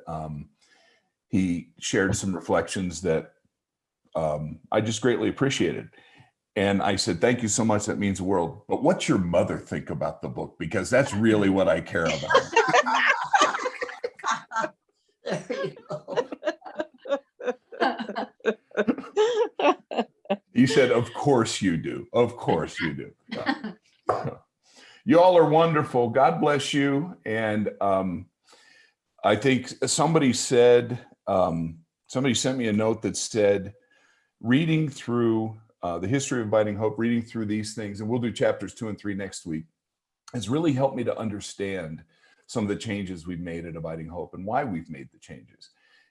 he shared some reflections that I just greatly appreciated. And I said, thank you so much. That means the world. But what's your mother think about the book? Because that's really what I care about. There you go. He said, of course you do. Of course you do. You all are wonderful. God bless you. And I think somebody sent me a note that said, reading through the history of Abiding Hope, reading through these things, and we'll do chapters 2 and 3 next week, has really helped me to understand some of the changes we've made at Abiding Hope and why we've made the changes.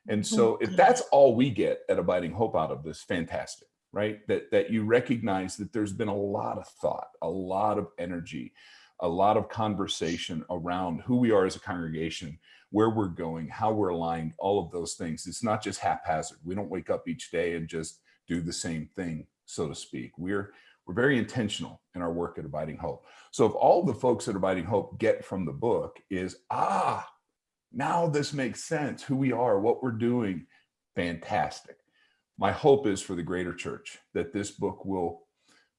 And so if that's all we get at Abiding Hope out of this, fantastic, right? That you recognize that there's been a lot of thought, a lot of energy, a lot of conversation around who we are as a congregation, where we're going, how we're aligned, all of those things. It's not just haphazard. We don't wake up each day and just do the same thing, so to speak. We're very intentional in our work at Abiding Hope. So if all the folks at Abiding Hope get from the book is, now this makes sense, who we are, what we're doing, fantastic. My hope is for the greater church that this book will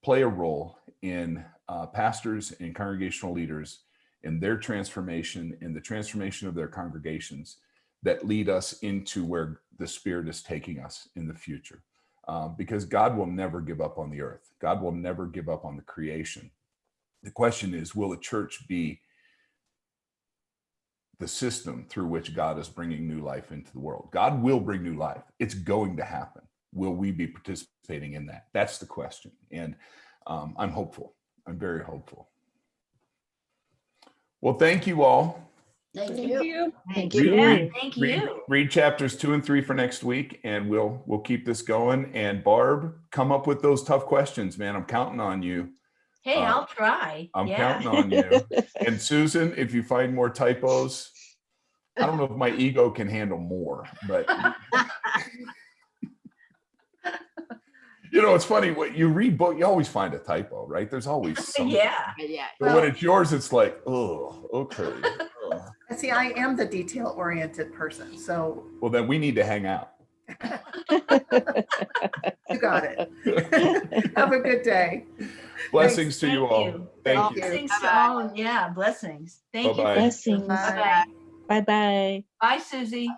play a role in pastors and congregational leaders in their transformation, in the transformation of their congregations that lead us into where the Spirit is taking us in the future. Because God will never give up on the earth. God will never give up on the creation. The question is, will the church be the system through which God is bringing new life into the world? God will bring new life. It's going to happen. Will we be participating in that? That's the question. And I'm hopeful. I'm very hopeful. Well, thank you all. Thank Thank you. you. Thank Read- you. Yeah, thank you. Read chapters 2 and 3 for next week, and we'll keep this going. And Barb, come up with those tough questions, man. I'm counting on you. Hey, I'll try. I'm Yeah. counting on you. And Susan, if you find more typos, I don't know if my ego can handle more, but it's funny. When you read book, you always find a typo, right? There's always something. Yeah. Yeah. But when it's yours, it's like, oh, okay. And see, I am the detail-oriented person, so Well, then we need to hang out. you got it. Have a good day. Blessings to Thank you all. you. Thank you. Blessings to Bye-bye. all. Yeah, blessings. Thank Bye-bye. you. Blessings. Bye. Bye-bye. Bye, Susie.